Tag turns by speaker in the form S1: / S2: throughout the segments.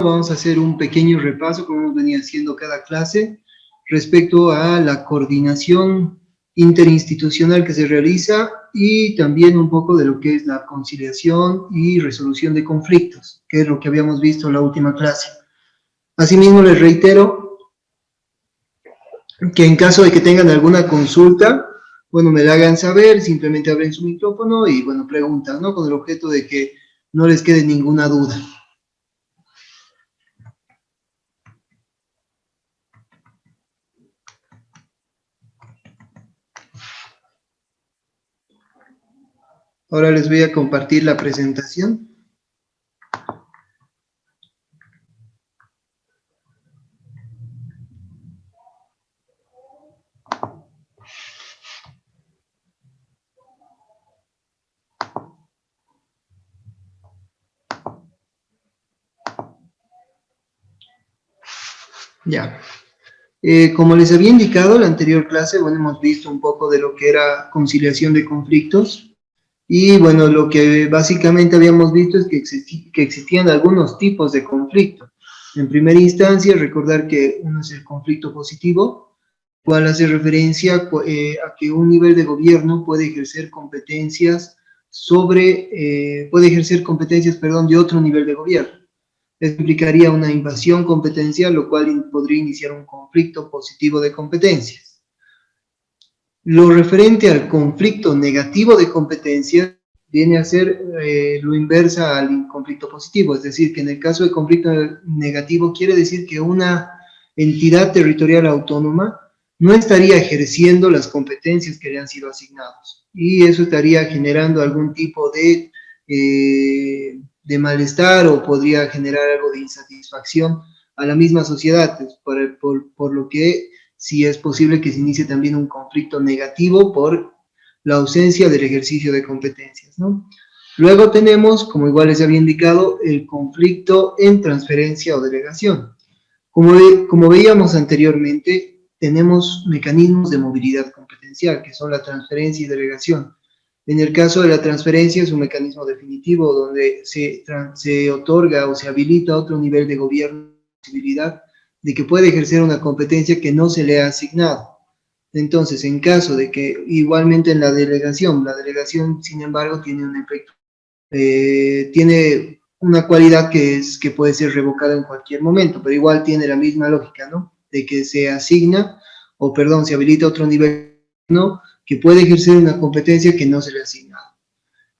S1: Vamos a hacer un pequeño repaso, como hemos venido haciendo cada clase, respecto a la coordinación interinstitucional que se realiza y también un poco de lo que es la conciliación y resolución de conflictos, que es lo que habíamos visto en la última clase. Asimismo, les reitero que en caso de que tengan alguna consulta, bueno, me la hagan saber, simplemente abren su micrófono y, bueno, preguntan, ¿no? Con el objeto de que no les quede ninguna duda. Ahora les voy a compartir la presentación. Ya. Como les había indicado en la anterior clase, bueno, hemos visto un poco de lo que era conciliación de conflictos. Y bueno, lo que básicamente habíamos visto es que existían algunos tipos de conflicto. En primera instancia, recordar que uno es el conflicto positivo, cual hace referencia a que un nivel de gobierno puede ejercer competencias de otro nivel de gobierno. Esto implicaría una invasión competencial, lo cual podría iniciar un conflicto positivo de competencias. Lo referente al conflicto negativo de competencia viene a ser lo inversa al conflicto positivo, es decir, que en el caso de conflicto negativo quiere decir que una entidad territorial autónoma no estaría ejerciendo las competencias que le han sido asignadas, y eso estaría generando algún tipo de malestar, o podría generar algo de insatisfacción a la misma sociedad, por lo que sí es posible que se inicie también un conflicto negativo por la ausencia del ejercicio de competencias, ¿no? Luego tenemos, como igual les había indicado, el conflicto en transferencia o delegación. Como veíamos anteriormente, tenemos mecanismos de movilidad competencial, que son la transferencia y delegación. En el caso de la transferencia es un mecanismo definitivo donde se otorga o se habilita a otro nivel de gobierno la posibilidad de que puede ejercer una competencia que no se le ha asignado. Entonces, en caso de que igualmente en la delegación sin embargo tiene un efecto, tiene una cualidad que puede ser revocada en cualquier momento, pero igual tiene la misma lógica, ¿no? De que se asigna, se habilita otro nivel, ¿no? Que puede ejercer una competencia que no se le ha asignado.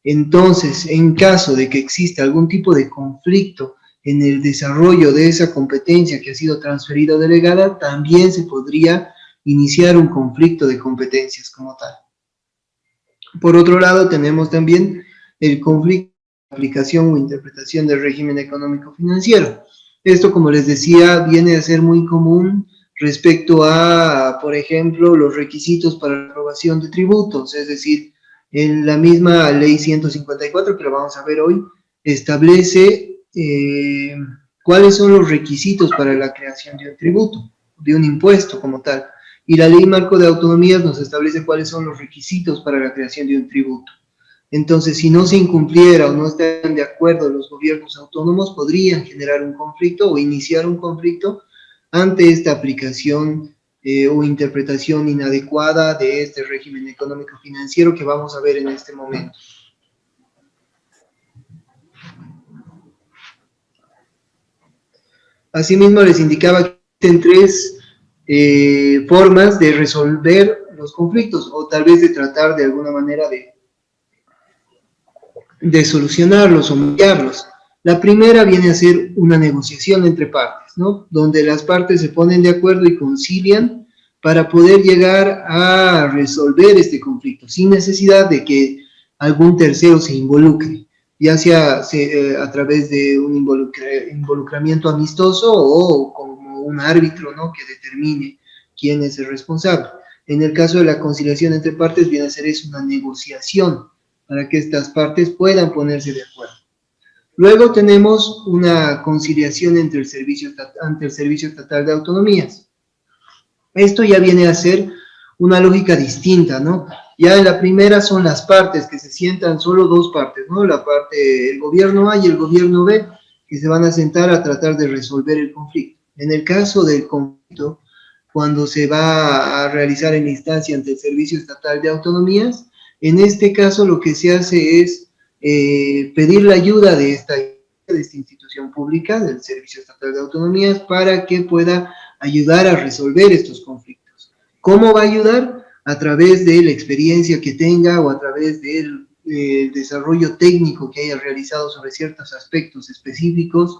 S1: Entonces, en caso de que exista algún tipo de conflicto en el desarrollo de esa competencia que ha sido transferida o delegada, también se podría iniciar un conflicto de competencias como tal. Por otro lado, tenemos también el conflicto de aplicación o interpretación del régimen económico financiero. Esto, como les decía, viene a ser muy común respecto a, por ejemplo, los requisitos para la aprobación de tributos, es decir, en la misma ley 154, que lo vamos a ver hoy, establece cuáles son los requisitos para la creación de un tributo, de un impuesto como tal. Y la ley marco de autonomías nos establece cuáles son los requisitos para la creación de un tributo. Entonces, si no se incumpliera o no están de acuerdo los gobiernos autónomos, podrían generar un conflicto o iniciar un conflicto ante esta aplicación o interpretación inadecuada de este régimen económico financiero que vamos a ver en este momento. Asimismo, les indicaba que existen tres formas de resolver los conflictos, o tal vez de tratar de alguna manera de solucionarlos o mediarlos. La primera viene a ser una negociación entre partes, ¿no? Donde las partes se ponen de acuerdo y concilian para poder llegar a resolver este conflicto, sin necesidad de que algún tercero se involucre, ya sea a través de un involucramiento amistoso o como un árbitro, ¿no? Que determine quién es el responsable. En el caso de la conciliación entre partes, viene a ser eso, una negociación para que estas partes puedan ponerse de acuerdo. Luego tenemos una conciliación ante el Servicio Estatal de Autonomías. Esto ya viene a ser una lógica distinta, ¿no? Ya en la primera son las partes que se sientan, solo dos partes, ¿no? La parte, el gobierno A y el gobierno B, que se van a sentar a tratar de resolver el conflicto. En el caso del conflicto, cuando se va a realizar en instancia ante el Servicio Estatal de Autonomías, en este caso lo que se hace es pedir la ayuda de esta institución pública, del Servicio Estatal de Autonomías, para que pueda ayudar a resolver estos conflictos. ¿Cómo va a ayudar? A través de la experiencia que tenga o a través del desarrollo técnico que haya realizado sobre ciertos aspectos específicos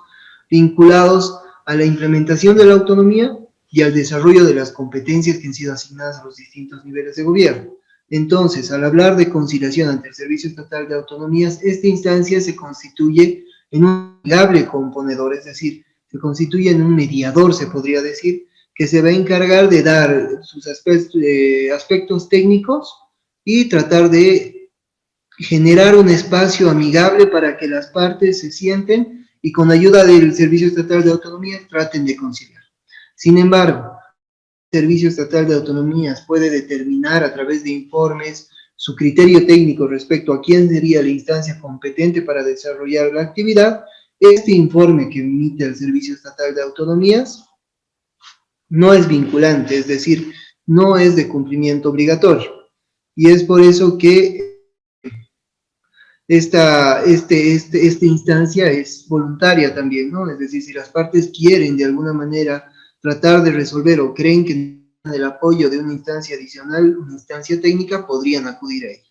S1: vinculados a la implementación de la autonomía y al desarrollo de las competencias que han sido asignadas a los distintos niveles de gobierno. Entonces, al hablar de conciliación ante el Servicio Estatal de Autonomías, esta instancia se constituye en un amigable componedor, es decir, se constituye en un mediador, se podría decir, que se va a encargar de dar sus aspectos técnicos y tratar de generar un espacio amigable para que las partes se sienten y con ayuda del Servicio Estatal de Autonomía traten de conciliar. Sin embargo, el Servicio Estatal de Autonomías puede determinar a través de informes su criterio técnico respecto a quién sería la instancia competente para desarrollar la actividad. Este informe que emite el Servicio Estatal de Autonomías no es vinculante, es decir, no es de cumplimiento obligatorio. Y es por eso que esta instancia es voluntaria también, ¿no? Es decir, si las partes quieren de alguna manera tratar de resolver o creen que necesitan el apoyo de una instancia adicional, una instancia técnica, podrían acudir a ella.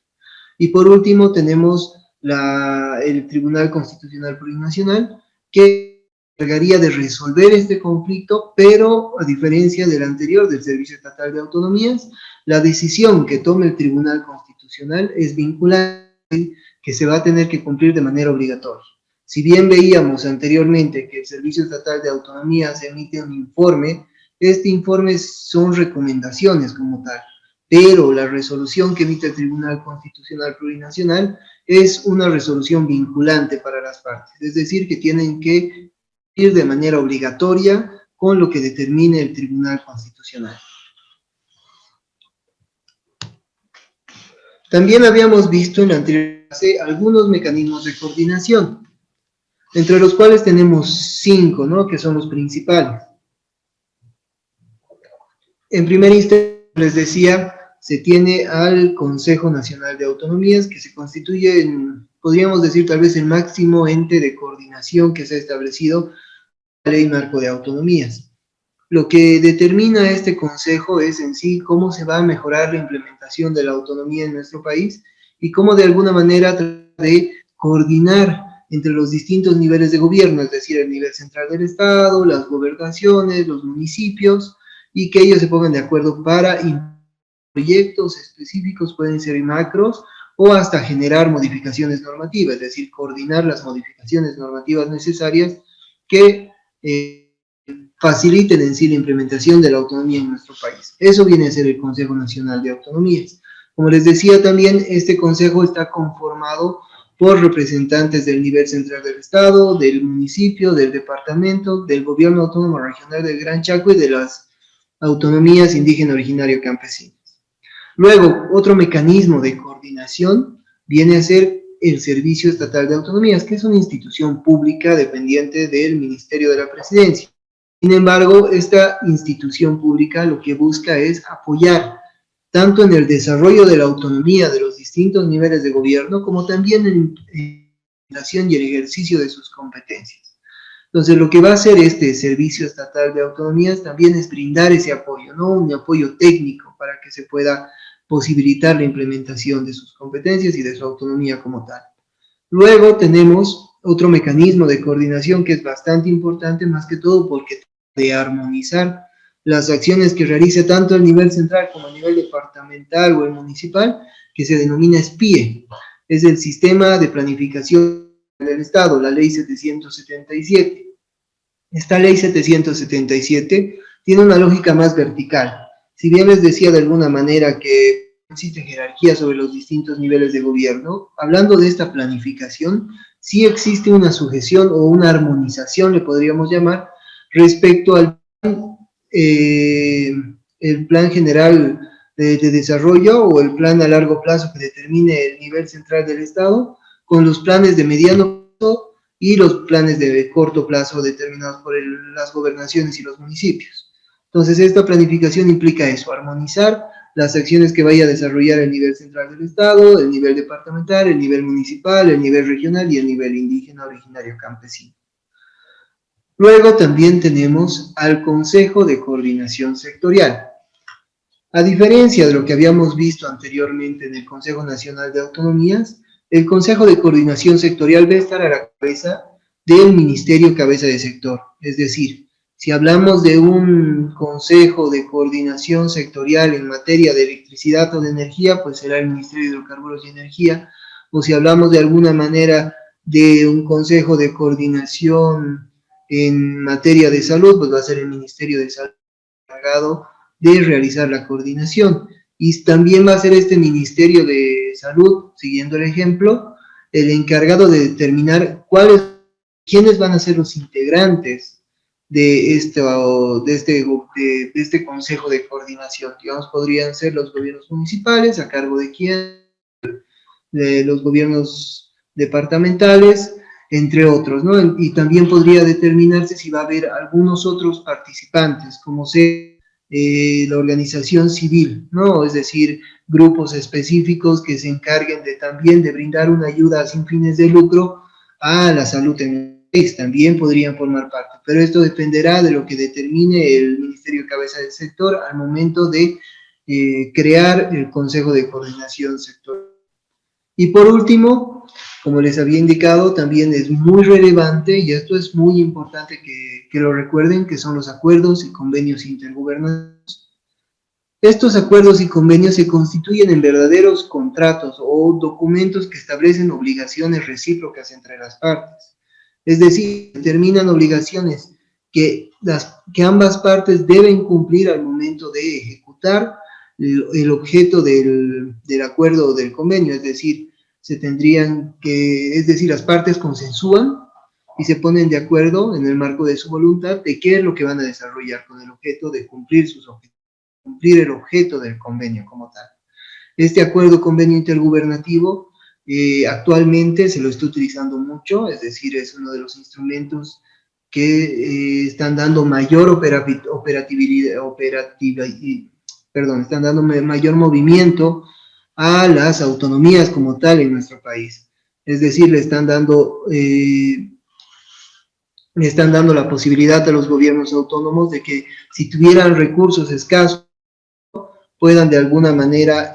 S1: Y por último tenemos el Tribunal Constitucional Plurinacional, que se encargaría de resolver este conflicto, pero a diferencia del anterior, del Servicio Estatal de Autonomías, la decisión que tome el Tribunal Constitucional es vinculante, que se va a tener que cumplir de manera obligatoria. Si bien veíamos anteriormente que el Servicio Estatal de Autonomías emite un informe, este informe son recomendaciones como tal, pero la resolución que emite el Tribunal Constitucional Plurinacional es una resolución vinculante para las partes, es decir, que tienen que ir de manera obligatoria con lo que determine el Tribunal Constitucional. También habíamos visto en la anterior clase algunos mecanismos de coordinación, entre los cuales tenemos 5, ¿no?, que son los principales. En primera instancia, les decía, se tiene al Consejo Nacional de Autonomías, que se constituye en, podríamos decir, tal vez el máximo ente de coordinación que se ha establecido en la Ley Marco de Autonomías. Lo que determina este consejo es en sí cómo se va a mejorar la implementación de la autonomía en nuestro país y cómo de alguna manera tratar de coordinar entre los distintos niveles de gobierno, es decir, el nivel central del Estado, las gobernaciones, los municipios, y que ellos se pongan de acuerdo para proyectos específicos, pueden ser macros, o hasta generar modificaciones normativas, es decir, coordinar las modificaciones normativas necesarias que faciliten en sí la implementación de la autonomía en nuestro país. Eso viene a ser el Consejo Nacional de Autonomías. Como les decía también, este consejo está conformado por representantes del nivel central del Estado, del municipio, del departamento, del gobierno autónomo regional del Gran Chaco y de las autonomías indígena originario campesinas. Luego, otro mecanismo de coordinación viene a ser el Servicio Estatal de Autonomías, que es una institución pública dependiente del Ministerio de la Presidencia. Sin embargo, esta institución pública lo que busca es apoyar tanto en el desarrollo de la autonomía de los distintos niveles de gobierno, como también en la implementación y el ejercicio de sus competencias. Entonces, lo que va a hacer este Servicio Estatal de Autonomías también es brindar ese apoyo, ¿no? Un apoyo técnico para que se pueda posibilitar la implementación de sus competencias y de su autonomía como tal. Luego tenemos otro mecanismo de coordinación que es bastante importante, más que todo porque trata de armonizar las acciones que realiza tanto el nivel central como el nivel departamental o el municipal, que se denomina SPIE. Es el Sistema de Planificación del Estado, la Ley 777. Esta Ley 777 tiene una lógica más vertical. Si bien les decía de alguna manera que existe jerarquía sobre los distintos niveles de gobierno, hablando de esta planificación, sí existe una sujeción o una armonización, le podríamos llamar, respecto al el plan general de desarrollo o el plan a largo plazo que determine el nivel central del Estado, con los planes de mediano plazo y los planes de corto plazo determinados por las gobernaciones y los municipios. Entonces, esta planificación implica eso, armonizar las acciones que vaya a desarrollar el nivel central del Estado, el nivel departamental, el nivel municipal, el nivel regional y el nivel indígena, originario, campesino. Luego también tenemos al Consejo de Coordinación Sectorial. A diferencia de lo que habíamos visto anteriormente en el Consejo Nacional de Autonomías, el Consejo de Coordinación Sectorial va a estar a la cabeza del Ministerio Cabeza de Sector. Es decir, si hablamos de un Consejo de Coordinación Sectorial en materia de electricidad o de energía, pues será el Ministerio de Hidrocarburos y Energía, o si hablamos de alguna manera de un Consejo de Coordinación en materia de salud, pues va a ser el Ministerio de Salud encargado de realizar la coordinación. Y también va a ser este Ministerio de Salud, siguiendo el ejemplo, el encargado de determinar quiénes van a ser los integrantes de este Consejo de Coordinación. Digamos, podrían ser los gobiernos municipales, a cargo de quién, de los gobiernos departamentales, entre otros, ¿no? Y también podría determinarse si va a haber algunos otros participantes, como la organización civil, ¿no? Es decir, grupos específicos que se encarguen también de brindar una ayuda sin fines de lucro a la salud en el país, también podrían formar parte, pero esto dependerá de lo que determine el Ministerio de Cabeza del Sector al momento de crear el Consejo de Coordinación Sectorial. Y por último, como les había indicado, también es muy relevante, y esto es muy importante que lo recuerden, que son los acuerdos y convenios intergubernativos. Estos acuerdos y convenios se constituyen en verdaderos contratos o documentos que establecen obligaciones recíprocas entre las partes. Es decir, determinan obligaciones que ambas partes deben cumplir al momento de ejecutar el objeto del acuerdo o del convenio, es decir, las partes consensúan y se ponen de acuerdo en el marco de su voluntad de qué es lo que van a desarrollar con el objeto de cumplir sus objetivos, cumplir el objeto del convenio como tal. Este acuerdo convenio intergubernativo actualmente se lo está utilizando mucho, es decir, es uno de los instrumentos que están dando mayor están dando mayor movimiento a las autonomías como tal en nuestro país. Es decir, le están dando la posibilidad a los gobiernos autónomos de que si tuvieran recursos escasos, puedan de alguna manera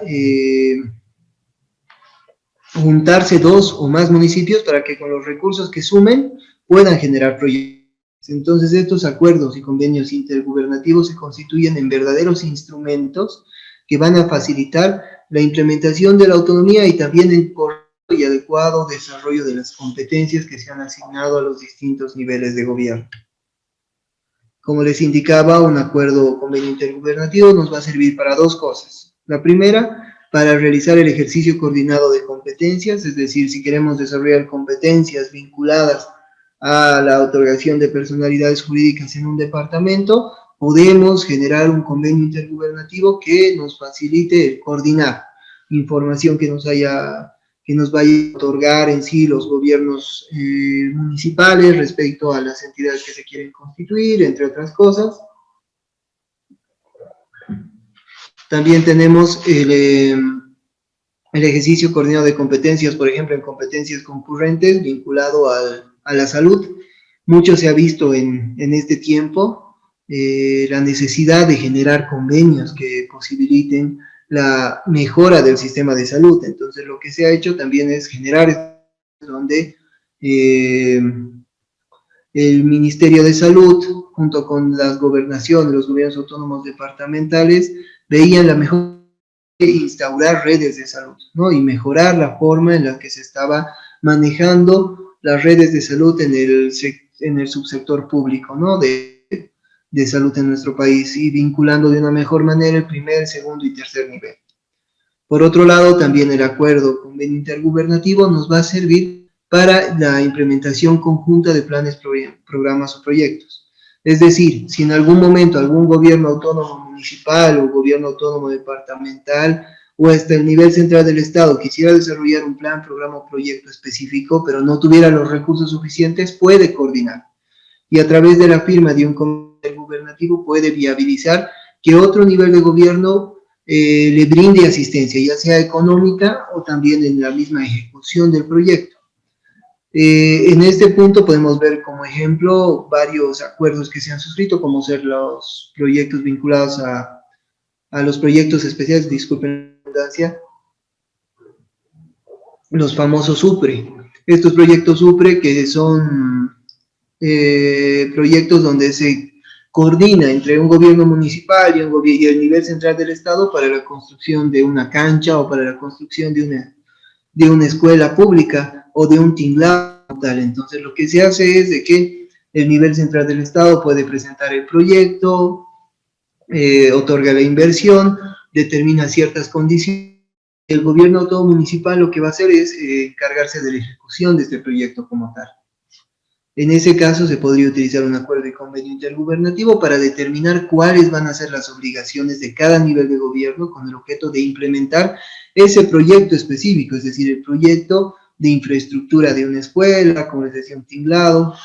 S1: juntarse 2 o más municipios para que con los recursos que sumen puedan generar proyectos. Entonces, estos acuerdos y convenios intergubernativos se constituyen en verdaderos instrumentos que van a facilitar la implementación de la autonomía y también el correcto y adecuado desarrollo de las competencias que se han asignado a los distintos niveles de gobierno. Como les indicaba, un acuerdo o convenio intergubernativo nos va a servir para 2 cosas. La primera, para realizar el ejercicio coordinado de competencias, es decir, si queremos desarrollar competencias vinculadas a la otorgación de personalidades jurídicas en un departamento, podemos generar un convenio intergubernativo que nos facilite el coordinar información que nos vaya a otorgar en sí los gobiernos municipales respecto a las entidades que se quieren constituir, entre otras cosas. También tenemos el ejercicio coordinado de competencias, por ejemplo, en competencias concurrentes vinculado a la salud. Mucho se ha visto en este tiempo la necesidad de generar convenios que posibiliten la mejora del sistema de salud. Entonces, lo que se ha hecho también es generar donde el Ministerio de Salud, junto con las gobernaciones, los gobiernos autónomos departamentales, veían la mejor de instaurar redes de salud, ¿no? Y mejorar la forma en la que se estaba manejando las redes de salud en el subsector público, ¿no? De salud en nuestro país y vinculando de una mejor manera el primer, segundo y tercer nivel. Por otro lado, también el acuerdo convenio intergubernativo nos va a servir para la implementación conjunta de planes, programas o proyectos. Es decir, si en algún momento algún gobierno autónomo municipal o gobierno autónomo departamental o hasta el nivel central del Estado quisiera desarrollar un plan, programa o proyecto específico, pero no tuviera los recursos suficientes, puede coordinar. Y a través de la firma de un comité gubernativo puede viabilizar que otro nivel de gobierno le brinde asistencia, ya sea económica o también en la misma ejecución del proyecto. En este punto podemos ver como ejemplo varios acuerdos que se han suscrito, como ser los proyectos vinculados a los proyectos especiales, disculpen la redundancia, los famosos SUPRE. Estos proyectos SUPRE que son proyectos donde se coordina entre un gobierno municipal y el nivel central del Estado para la construcción de una cancha o para la construcción de una escuela pública o de un tinglado tal. Entonces lo que se hace es de que el nivel central del Estado puede presentar el proyecto, otorga la inversión, determina ciertas condiciones. El gobierno autónomo municipal lo que va a hacer es encargarse de la ejecución de este proyecto como tal. En ese caso se podría utilizar un acuerdo y convenio intergubernativo para determinar cuáles van a ser las obligaciones de cada nivel de gobierno con el objeto de implementar ese proyecto específico, es decir, el proyecto de infraestructura de una escuela, como les decía, un tinglado.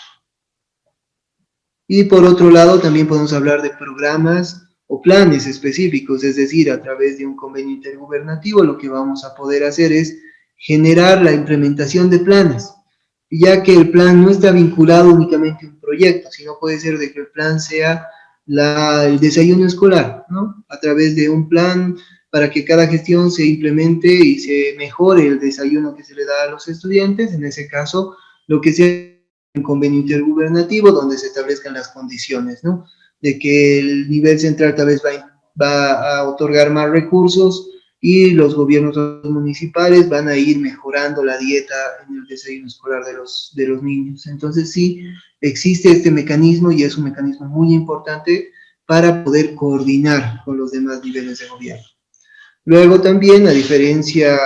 S1: Y por otro lado también podemos hablar de programas o planes específicos, es decir, a través de un convenio intergubernativo lo que vamos a poder hacer es generar la implementación de planes, ya que el plan no está vinculado únicamente a un proyecto, sino puede ser de que el plan sea el desayuno escolar, ¿no? A través de un plan para que cada gestión se implemente y se mejore el desayuno que se le da a los estudiantes, en ese caso, lo que sea un convenio intergubernativo donde se establezcan las condiciones, ¿no? De que el nivel central tal vez va a otorgar más recursos y los gobiernos municipales van a ir mejorando la dieta en el desayuno escolar de los niños. Entonces sí, existe este mecanismo y es un mecanismo muy importante para poder coordinar con los demás niveles de gobierno. Luego también, a diferencia,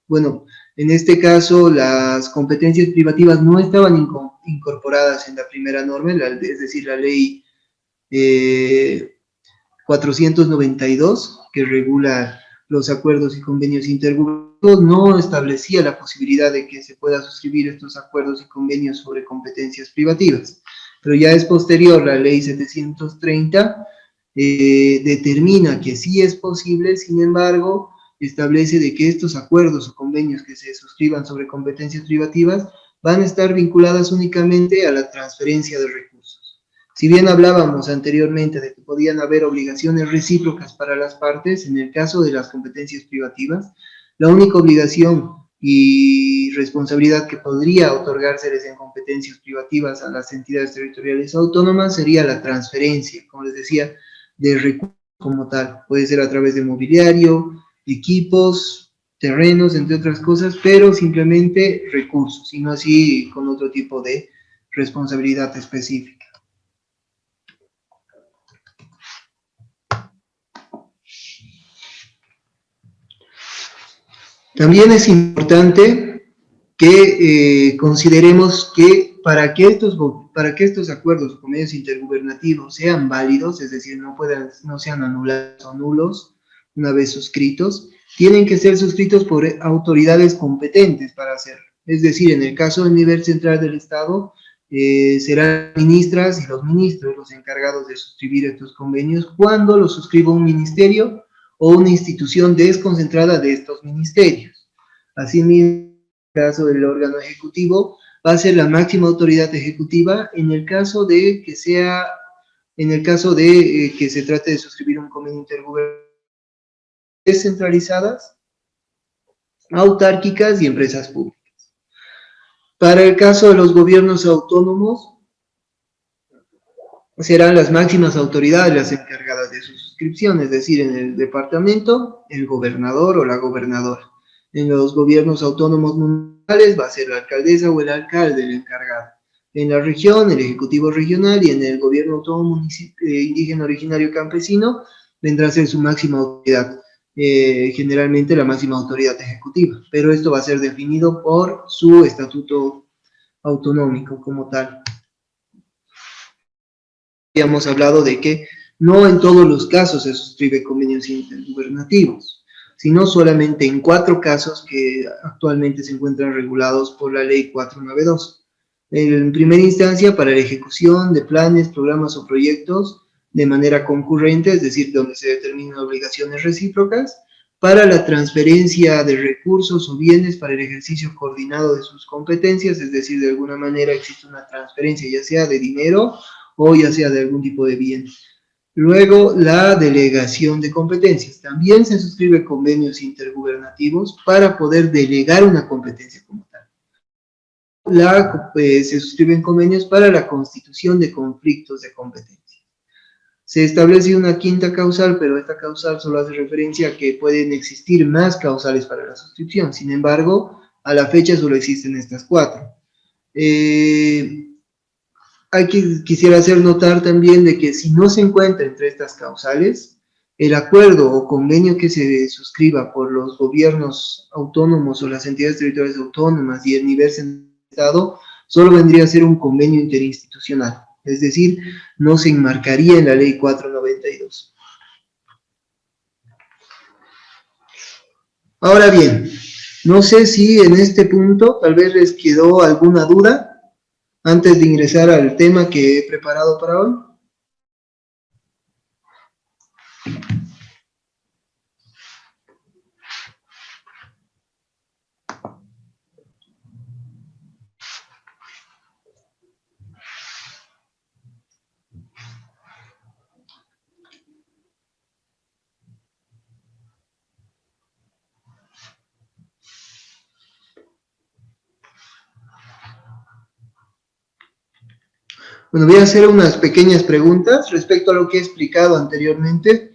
S1: bueno, en este caso las competencias privativas no estaban incorporadas en la primera norma, es decir, la ley 492, que regula los acuerdos y convenios intergubernativos, no establecía la posibilidad de que se pueda suscribir estos acuerdos y convenios sobre competencias privativas. Pero ya es posterior, la ley 730 determina que sí es posible, sin embargo, establece de que estos acuerdos o convenios que se suscriban sobre competencias privativas van a estar vinculadas únicamente a la transferencia de recursos. Si bien hablábamos anteriormente de que podían haber obligaciones recíprocas para las partes, en el caso de las competencias privativas, la única obligación y responsabilidad que podría otorgárseles en competencias privativas a las entidades territoriales autónomas sería la transferencia, como les decía, de recursos como tal. Puede ser a través de mobiliario, equipos, terrenos, entre otras cosas, pero simplemente recursos, y no así con otro tipo de responsabilidad específica. También es importante que consideremos que para que estos acuerdos o convenios intergubernativos sean válidos, es decir, no sean anulados o nulos una vez suscritos, tienen que ser suscritos por autoridades competentes para hacerlo. Es decir, en el caso del nivel central del Estado, serán ministras y los ministros los encargados de suscribir estos convenios cuando los suscriba un ministerio o una institución desconcentrada de estos ministerios. Asimismo, en el caso del órgano ejecutivo, va a ser la máxima autoridad ejecutiva en el caso de que se trate de suscribir un convenio intergubernativo, descentralizadas, autárquicas y empresas públicas. Para el caso de los gobiernos autónomos, serán las máximas autoridades las encargadas de su suscripción, es decir, en el departamento, el gobernador o la gobernadora. En los gobiernos autónomos municipales va a ser la alcaldesa o el alcalde el encargado. En la región, el ejecutivo regional, y en el gobierno autónomo indígena originario campesino vendrá a ser su máxima autoridad, generalmente la máxima autoridad ejecutiva, pero esto va a ser definido por su estatuto autonómico como tal. Habíamos hablado de que no en todos los casos se suscribe convenios intergubernativos. sino solamente en 4 casos que actualmente se encuentran regulados por la Ley 492. En primera instancia, para la ejecución de planes, programas o proyectos de manera concurrente, es decir, donde se determinan obligaciones recíprocas, para la transferencia de recursos o bienes para el ejercicio coordinado de sus competencias, es decir, de alguna manera existe una transferencia, ya sea de dinero o ya sea de algún tipo de bien. Luego, la delegación de competencias. También se suscribe convenios intergubernativos para poder delegar una competencia como tal. Se suscriben convenios para la constitución de conflictos de competencia. Se establece una quinta causal, pero esta causal solo hace referencia a que pueden existir más causales para la suscripción. Sin embargo, a la fecha solo existen estas 4. Quisiera hacer notar también de que si no se encuentra entre estas causales, el acuerdo o convenio que se suscriba por los gobiernos autónomos o las entidades territoriales autónomas y el nivel central del Estado, solo vendría a ser un convenio interinstitucional, es decir, no se enmarcaría en la Ley 492. Ahora bien, no sé si en este punto tal vez les quedó alguna duda antes de ingresar al tema que he preparado para hoy. Bueno, voy a hacer unas pequeñas preguntas respecto a lo que he explicado anteriormente.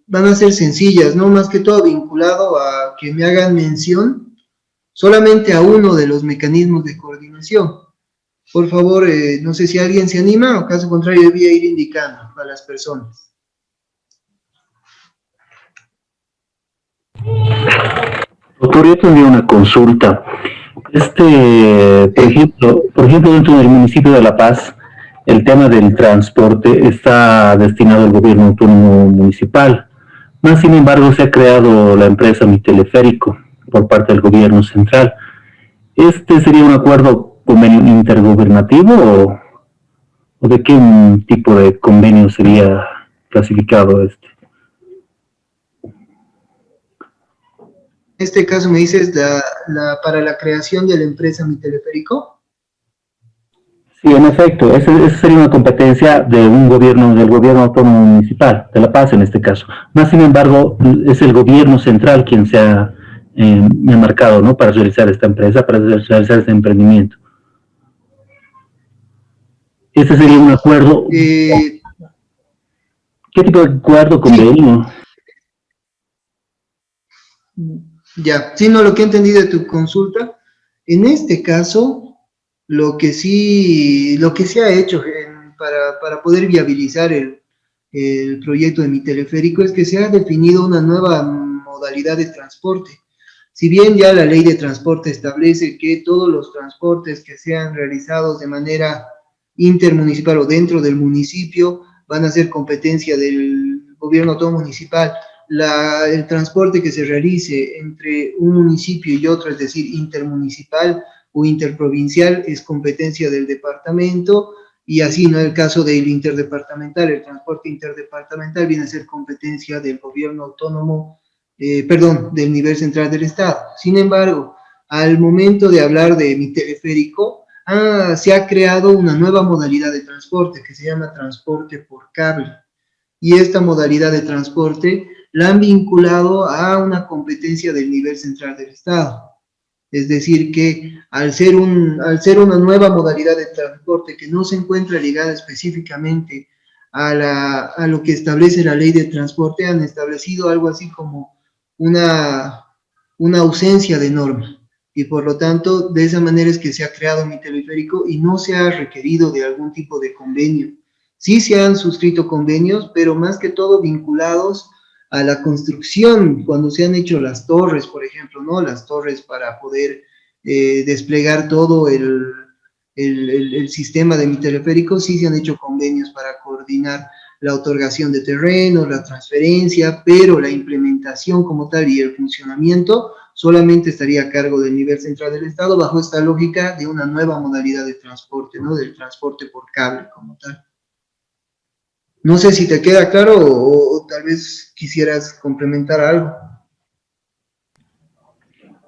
S1: Van a ser sencillas, ¿no? Más que todo vinculado a que me hagan mención solamente a uno de los mecanismos de coordinación. Por favor, no sé si alguien se anima, o caso contrario, voy a ir indicando a las personas.
S2: Doctor, yo tendría una consulta. Por ejemplo, dentro del municipio de La Paz, el tema del transporte está destinado al gobierno autónomo municipal. Más sin embargo, se ha creado la empresa Mi Teleférico por parte del gobierno central. ¿Este sería un acuerdo convenio intergubernativo o de qué tipo de convenio sería clasificado este?
S1: En este caso me dices para la creación de la empresa Mi Teleférico.
S2: Sí, en efecto, esa sería una competencia de del gobierno autónomo municipal, de La Paz en este caso. Más sin embargo, es el gobierno central quien se ha marcado, ¿no? Para realizar esta empresa, para realizar este emprendimiento. Ese sería un acuerdo. ¿Qué tipo de acuerdo, convenio?
S1: Ya, sí, no, lo que he entendido de tu consulta, en este caso, lo que se ha hecho para poder viabilizar el proyecto de Mi Teleférico es que se ha definido una nueva modalidad de transporte. Si bien ya la ley de transporte establece que todos los transportes que sean realizados de manera intermunicipal o dentro del municipio van a ser competencia del gobierno autónomo municipal, el transporte que se realice entre un municipio y otro, es decir, intermunicipal o interprovincial, es competencia del departamento, y así, ¿no? El caso del interdepartamental, el transporte interdepartamental viene a ser competencia del gobierno autónomo, del nivel central del Estado. Sin embargo, al momento de hablar de Mi Teleférico, se ha creado una nueva modalidad de transporte que se llama transporte por cable. Y esta modalidad de transporte la han vinculado a una competencia del nivel central del Estado. Es decir, que al ser una nueva modalidad de transporte que no se encuentra ligada específicamente a lo que establece la ley de transporte, han establecido algo así como una ausencia de norma. Y por lo tanto, de esa manera es que se ha creado Mi Teleférico y no se ha requerido de algún tipo de convenio. Sí se han suscrito convenios, pero más que todo vinculados a la construcción, cuando se han hecho las torres, por ejemplo, ¿no? Las torres para poder desplegar todo el sistema de Mi Teleférico, sí se han hecho convenios para coordinar la otorgación de terrenos, la transferencia, pero la implementación como tal y el funcionamiento solamente estaría a cargo del nivel central del Estado bajo esta lógica de una nueva modalidad de transporte, ¿no? Del transporte por cable como tal. No sé si te queda claro o tal vez quisieras complementar algo.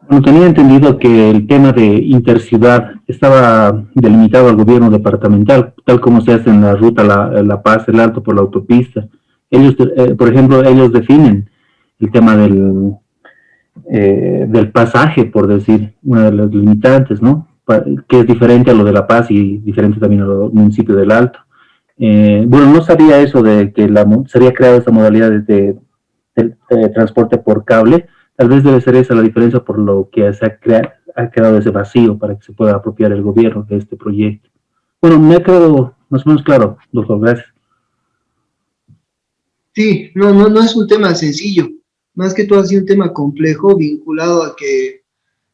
S2: Bueno, tenía entendido que el tema de interciudad estaba delimitado al gobierno departamental, tal como se hace en la ruta La Paz, el Alto por la autopista. Ellos, por ejemplo, ellos definen el tema del pasaje, por decir, una de las limitantes, ¿no? Que es diferente a lo de La Paz y diferente también a los municipios del Alto. Bueno, no sabía eso de que sería creada esta modalidad de transporte por cable. Tal vez debe ser esa la diferencia por lo que ha quedado ese vacío para que se pueda apropiar el gobierno de este proyecto. Bueno, me ha quedado más o menos claro, doctor, gracias.
S1: Sí, no es un tema sencillo, más que todo ha sido un tema complejo vinculado a que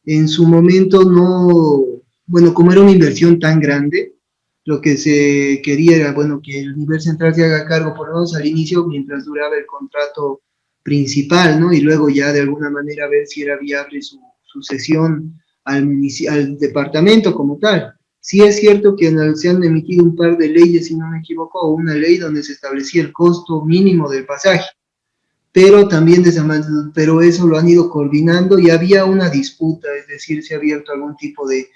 S1: en su momento no, bueno, como era una inversión tan grande, lo que se quería era, bueno, que el nivel central se haga cargo por lo menos al inicio mientras duraba el contrato principal, ¿no? Y luego ya de alguna manera ver si era viable su sucesión al departamento como tal. Sí es cierto que se han emitido un par de leyes, si no me equivoco, o una ley donde se establecía el costo mínimo del pasaje, pero también pero eso lo han ido coordinando y había una disputa, es decir, se ha abierto algún tipo de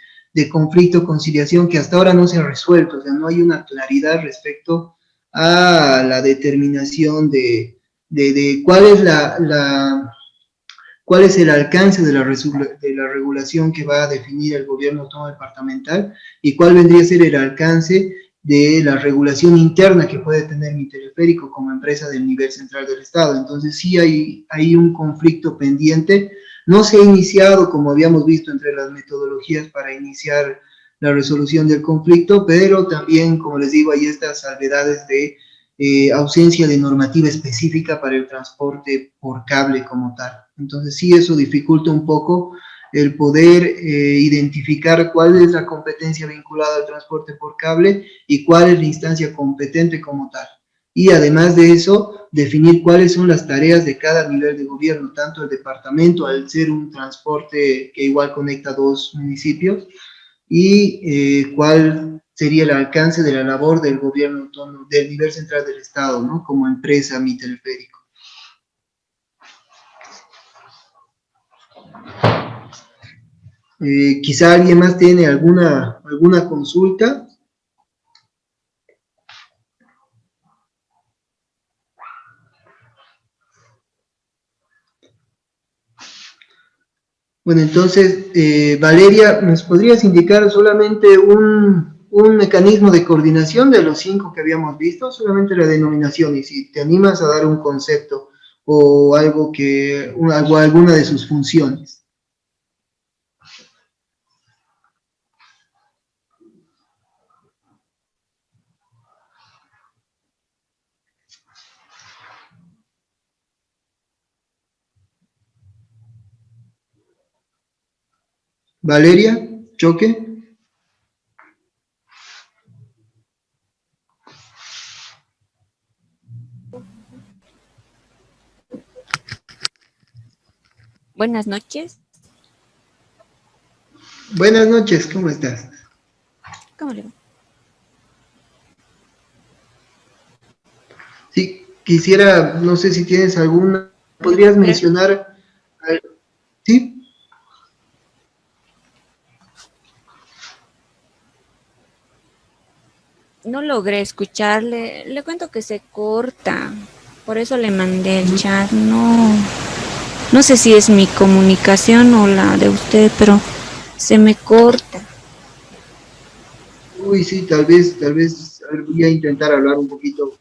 S1: conflicto, conciliación que hasta ahora no se ha resuelto, o sea, no hay una claridad respecto a la determinación de cuál es cuál es el alcance de la regulación que va a definir el gobierno autónomo departamental y cuál vendría a ser el alcance de la regulación interna que puede tener mi teleférico como empresa del nivel central del Estado. Entonces sí hay un conflicto pendiente. No se ha iniciado, como habíamos visto, entre las metodologías para iniciar la resolución del conflicto, pero también, como les digo, hay estas salvedades de ausencia de normativa específica para el transporte por cable como tal. Entonces sí, eso dificulta un poco el poder identificar cuál es la competencia vinculada al transporte por cable y cuál es la instancia competente como tal. Y además de eso, definir cuáles son las tareas de cada nivel de gobierno, tanto el departamento, al ser un transporte que igual conecta dos municipios, y cuál sería el alcance de la labor del gobierno autónomo, del nivel central del Estado, ¿no? Como empresa, mi teleférico. Quizá alguien más tiene alguna consulta. Bueno, entonces, Valeria, ¿nos podrías indicar solamente un mecanismo de coordinación de los 5 que habíamos visto? Solamente la denominación, y si te animas a dar un concepto o alguna de sus funciones. Valeria, Choque.
S3: Buenas noches.
S1: Buenas noches, ¿cómo estás?
S3: ¿Cómo le va?
S1: Sí, quisiera, no sé si tienes alguna, podrías mencionar, ¿sí?
S3: No logré escucharle. Le cuento que se corta. Por eso le mandé el chat. No sé si es mi comunicación o la de usted, pero se me corta.
S1: Uy, sí, tal vez, voy a intentar hablar un poquito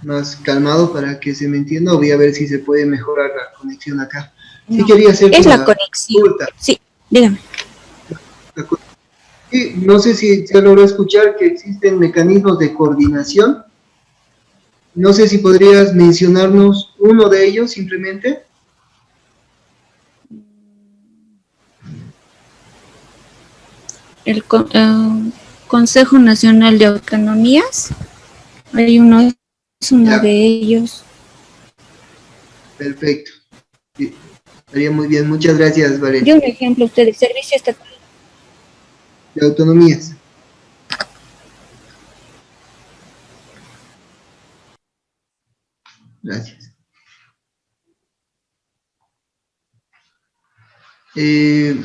S1: más calmado para que se me entienda, o voy a ver si se puede mejorar la conexión acá. Sí,
S3: No,
S1: quería hacer
S3: es la
S1: una
S3: conexión.
S1: consulta.
S3: Sí, dígame.
S1: Sí, no sé si se logró escuchar que existen mecanismos de coordinación. No sé si podrías mencionarnos uno de ellos simplemente.
S3: El Consejo Nacional de Autonomías. Hay uno Es uno
S1: Ya,
S3: de ellos.
S1: perfecto. Sí, estaría muy bien. Muchas gracias,
S3: De
S1: Valeria.
S3: un ejemplo, usted, el servicio estatal.
S1: De autonomías. Gracias. Eh,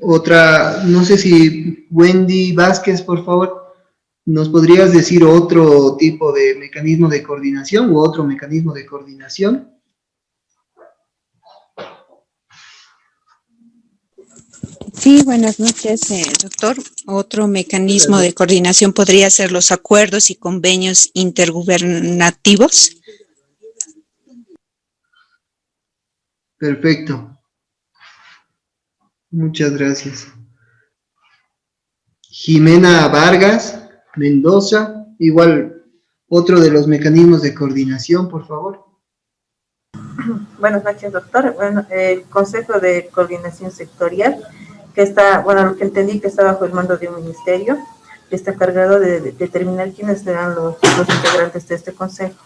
S1: Otra, no sé si Wendy Vázquez, por favor, ¿nos podrías decir otro tipo de mecanismo de coordinación u otro mecanismo de coordinación?
S4: Sí, buenas noches, doctor. Otro mecanismo de coordinación podría ser los acuerdos y convenios intergubernativos.
S1: Perfecto, muchas gracias. Jimena Vargas Mendoza, igual otro de los mecanismos de coordinación, por favor.
S5: Buenas noches, doctor. Bueno, el Consejo de Coordinación Sectorial, que está, bueno, lo que entendí que está bajo el mando de un ministerio, que está encargado de determinar quiénes serán los integrantes de este consejo.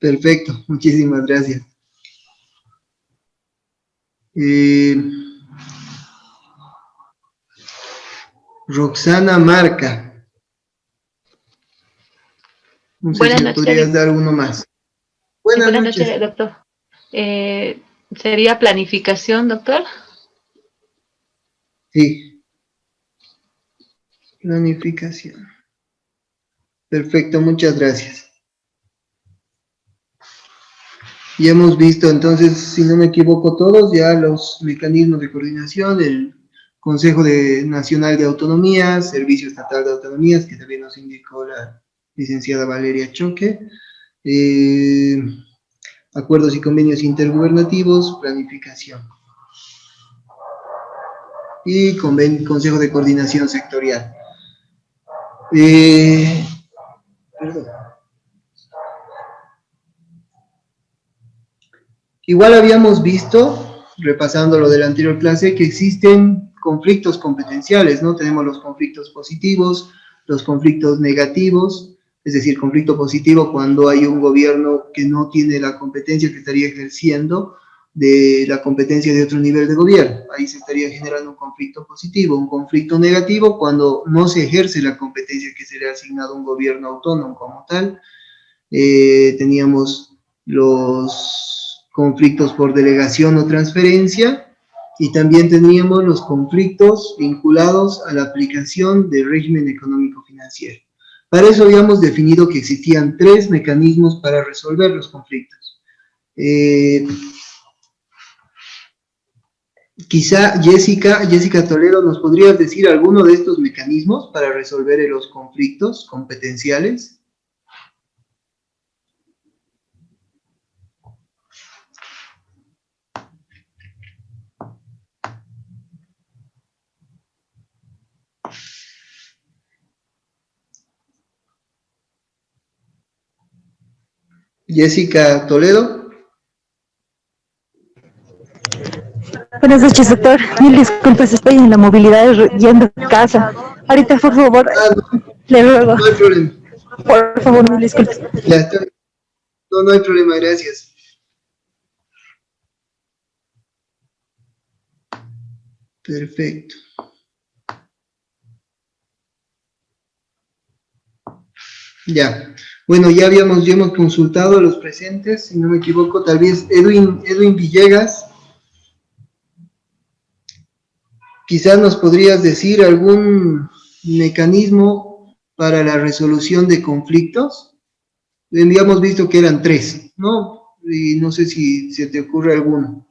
S1: Perfecto, muchísimas gracias. Roxana Marca. No sé
S6: Buenas
S1: si me
S6: noches,
S1: podrías dar uno más. Buenas
S6: buenas
S1: noches.
S6: noches, doctor. ¿Sería planificación, doctor?
S1: Sí. Planificación. Perfecto, muchas gracias. Ya hemos visto entonces, si no me equivoco, todos ya los mecanismos de coordinación, el Consejo Nacional de Autonomías, Servicio Estatal de Autonomías, que también nos indicó la licenciada Valeria Choque, acuerdos y convenios intergubernativos, planificación y Consejo de Coordinación Sectorial. Perdón. Igual habíamos visto, repasando lo de la anterior clase, que existen conflictos competenciales, ¿no? Tenemos los conflictos positivos, los conflictos negativos, es decir, conflicto positivo cuando hay un gobierno que no tiene la competencia que estaría ejerciendo de la competencia de otro nivel de gobierno. Ahí se estaría generando un conflicto positivo. Un conflicto negativo cuando no se ejerce la competencia que se le ha asignado a un gobierno autónomo como tal. Teníamos los conflictos por delegación o transferencia, y también teníamos los conflictos vinculados a la aplicación del régimen económico financiero. Para eso habíamos definido que existían 3 mecanismos para resolver los conflictos. Quizá Jessica Toledo, ¿nos podrías decir alguno de estos mecanismos para resolver los conflictos competenciales? Jessica Toledo.
S7: Buenas noches, doctor. Mil disculpas, estoy en la movilidad yendo a casa. Ahorita, por favor, le ruego.
S1: No hay problema.
S7: Por favor, mil disculpas.
S1: Ya está. No hay problema, gracias. Perfecto. Ya. Bueno, ya hemos consultado a los presentes, si no me equivoco, tal vez Edwin Villegas. Quizás nos podrías decir algún mecanismo para la resolución de conflictos. Habíamos visto que eran 3, ¿no? Y no sé si se te ocurre alguno.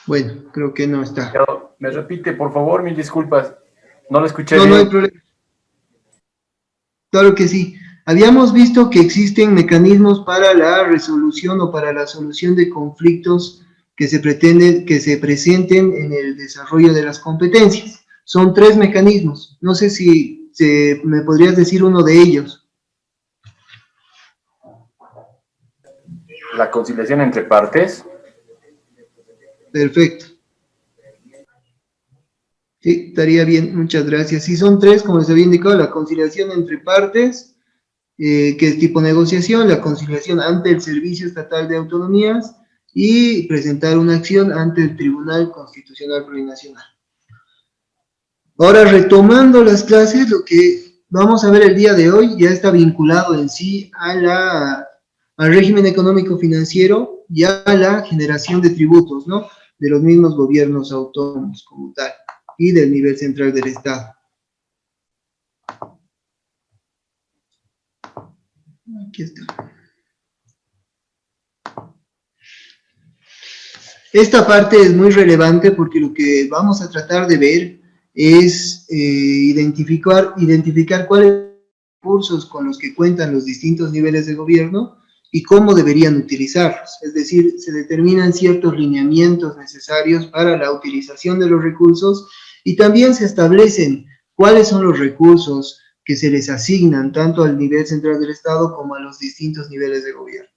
S1: Bueno, creo que no está.
S8: Me repite, por favor, mil disculpas. No lo escuché
S1: No,
S8: bien.
S1: no hay problema. Claro que sí. Habíamos visto que existen mecanismos para la resolución o para la solución de conflictos que se pretende que se presenten en el desarrollo de las competencias. Son 3 mecanismos. No sé si me podrías decir uno de ellos.
S8: La conciliación entre partes.
S1: Perfecto. Sí, estaría bien, muchas gracias. Sí, son 3, como les había indicado, la conciliación entre partes, que es tipo negociación, la conciliación ante el Servicio Estatal de Autonomías y presentar una acción ante el Tribunal Constitucional Plurinacional. Ahora, retomando las clases, lo que vamos a ver el día de hoy ya está vinculado en sí al régimen económico financiero y a la generación de tributos, ¿no? De los mismos gobiernos autónomos como tal y del nivel central del Estado. Aquí está. Esta parte es muy relevante porque lo que vamos a tratar de ver es identificar cuáles son los recursos con los que cuentan los distintos niveles de gobierno y cómo deberían utilizarlos. Es decir, se determinan ciertos lineamientos necesarios para la utilización de los recursos y también se establecen cuáles son los recursos que se les asignan tanto al nivel central del Estado como a los distintos niveles de gobierno.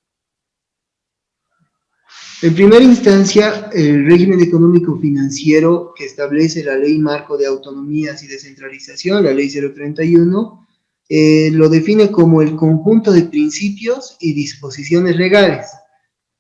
S1: En primera instancia, el régimen económico financiero que establece la Ley Marco de Autonomías y Descentralización, la Ley 031, lo define como el conjunto de principios y disposiciones legales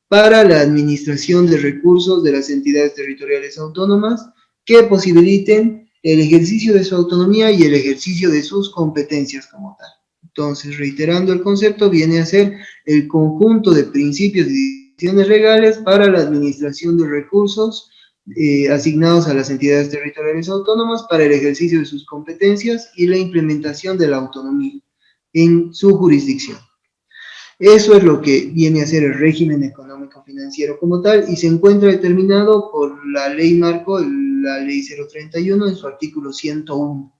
S1: para la administración de recursos de las entidades territoriales autónomas que posibiliten el ejercicio de su autonomía y el ejercicio de sus competencias como tal. Entonces, reiterando el concepto, viene a ser el conjunto de principios y disposiciones legales para la administración de recursos asignados a las entidades territoriales autónomas para el ejercicio de sus competencias y la implementación de la autonomía en su jurisdicción. Eso es lo que viene a ser el régimen económico financiero como tal y se encuentra determinado por la Ley Marco, la Ley 031 en su artículo 101.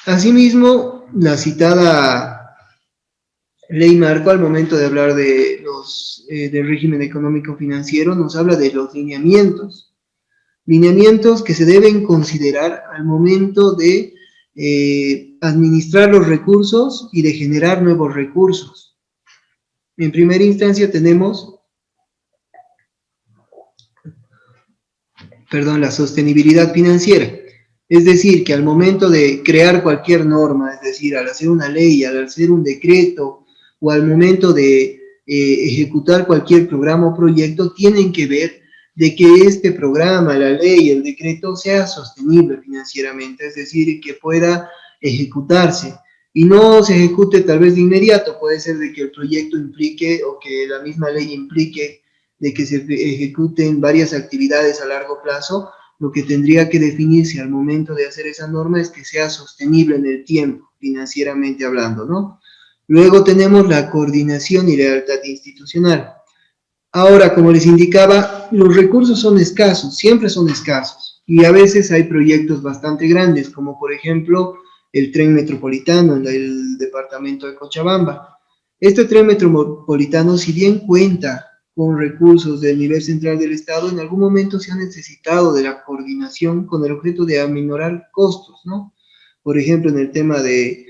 S1: Asimismo, la citada Ley Marco, al momento de hablar de del régimen económico financiero, nos habla de los lineamientos que se deben considerar al momento de administrar los recursos y de generar nuevos recursos. En primera instancia tenemos, la sostenibilidad financiera. Es decir, que al momento de crear cualquier norma, es decir, al hacer una ley, al hacer un decreto, o al momento de ejecutar cualquier programa o proyecto, tienen que ver de que este programa, la ley, el decreto sea sostenible financieramente, es decir, que pueda ejecutarse. Y no se ejecute tal vez de inmediato, puede ser de que el proyecto implique o que la misma ley implique de que se ejecuten varias actividades a largo plazo. Lo que tendría que definirse al momento de hacer esa norma es que sea sostenible en el tiempo, financieramente hablando, ¿no? Luego tenemos la coordinación y lealtad institucional. Ahora, como les indicaba, los recursos son escasos, siempre son escasos, y a veces hay proyectos bastante grandes, como por ejemplo el tren metropolitano en el departamento de Cochabamba. Este tren metropolitano, si bien cuenta con recursos del nivel central del Estado, en algún momento se ha necesitado de la coordinación con el objeto de aminorar costos, ¿no? Por ejemplo, en el tema de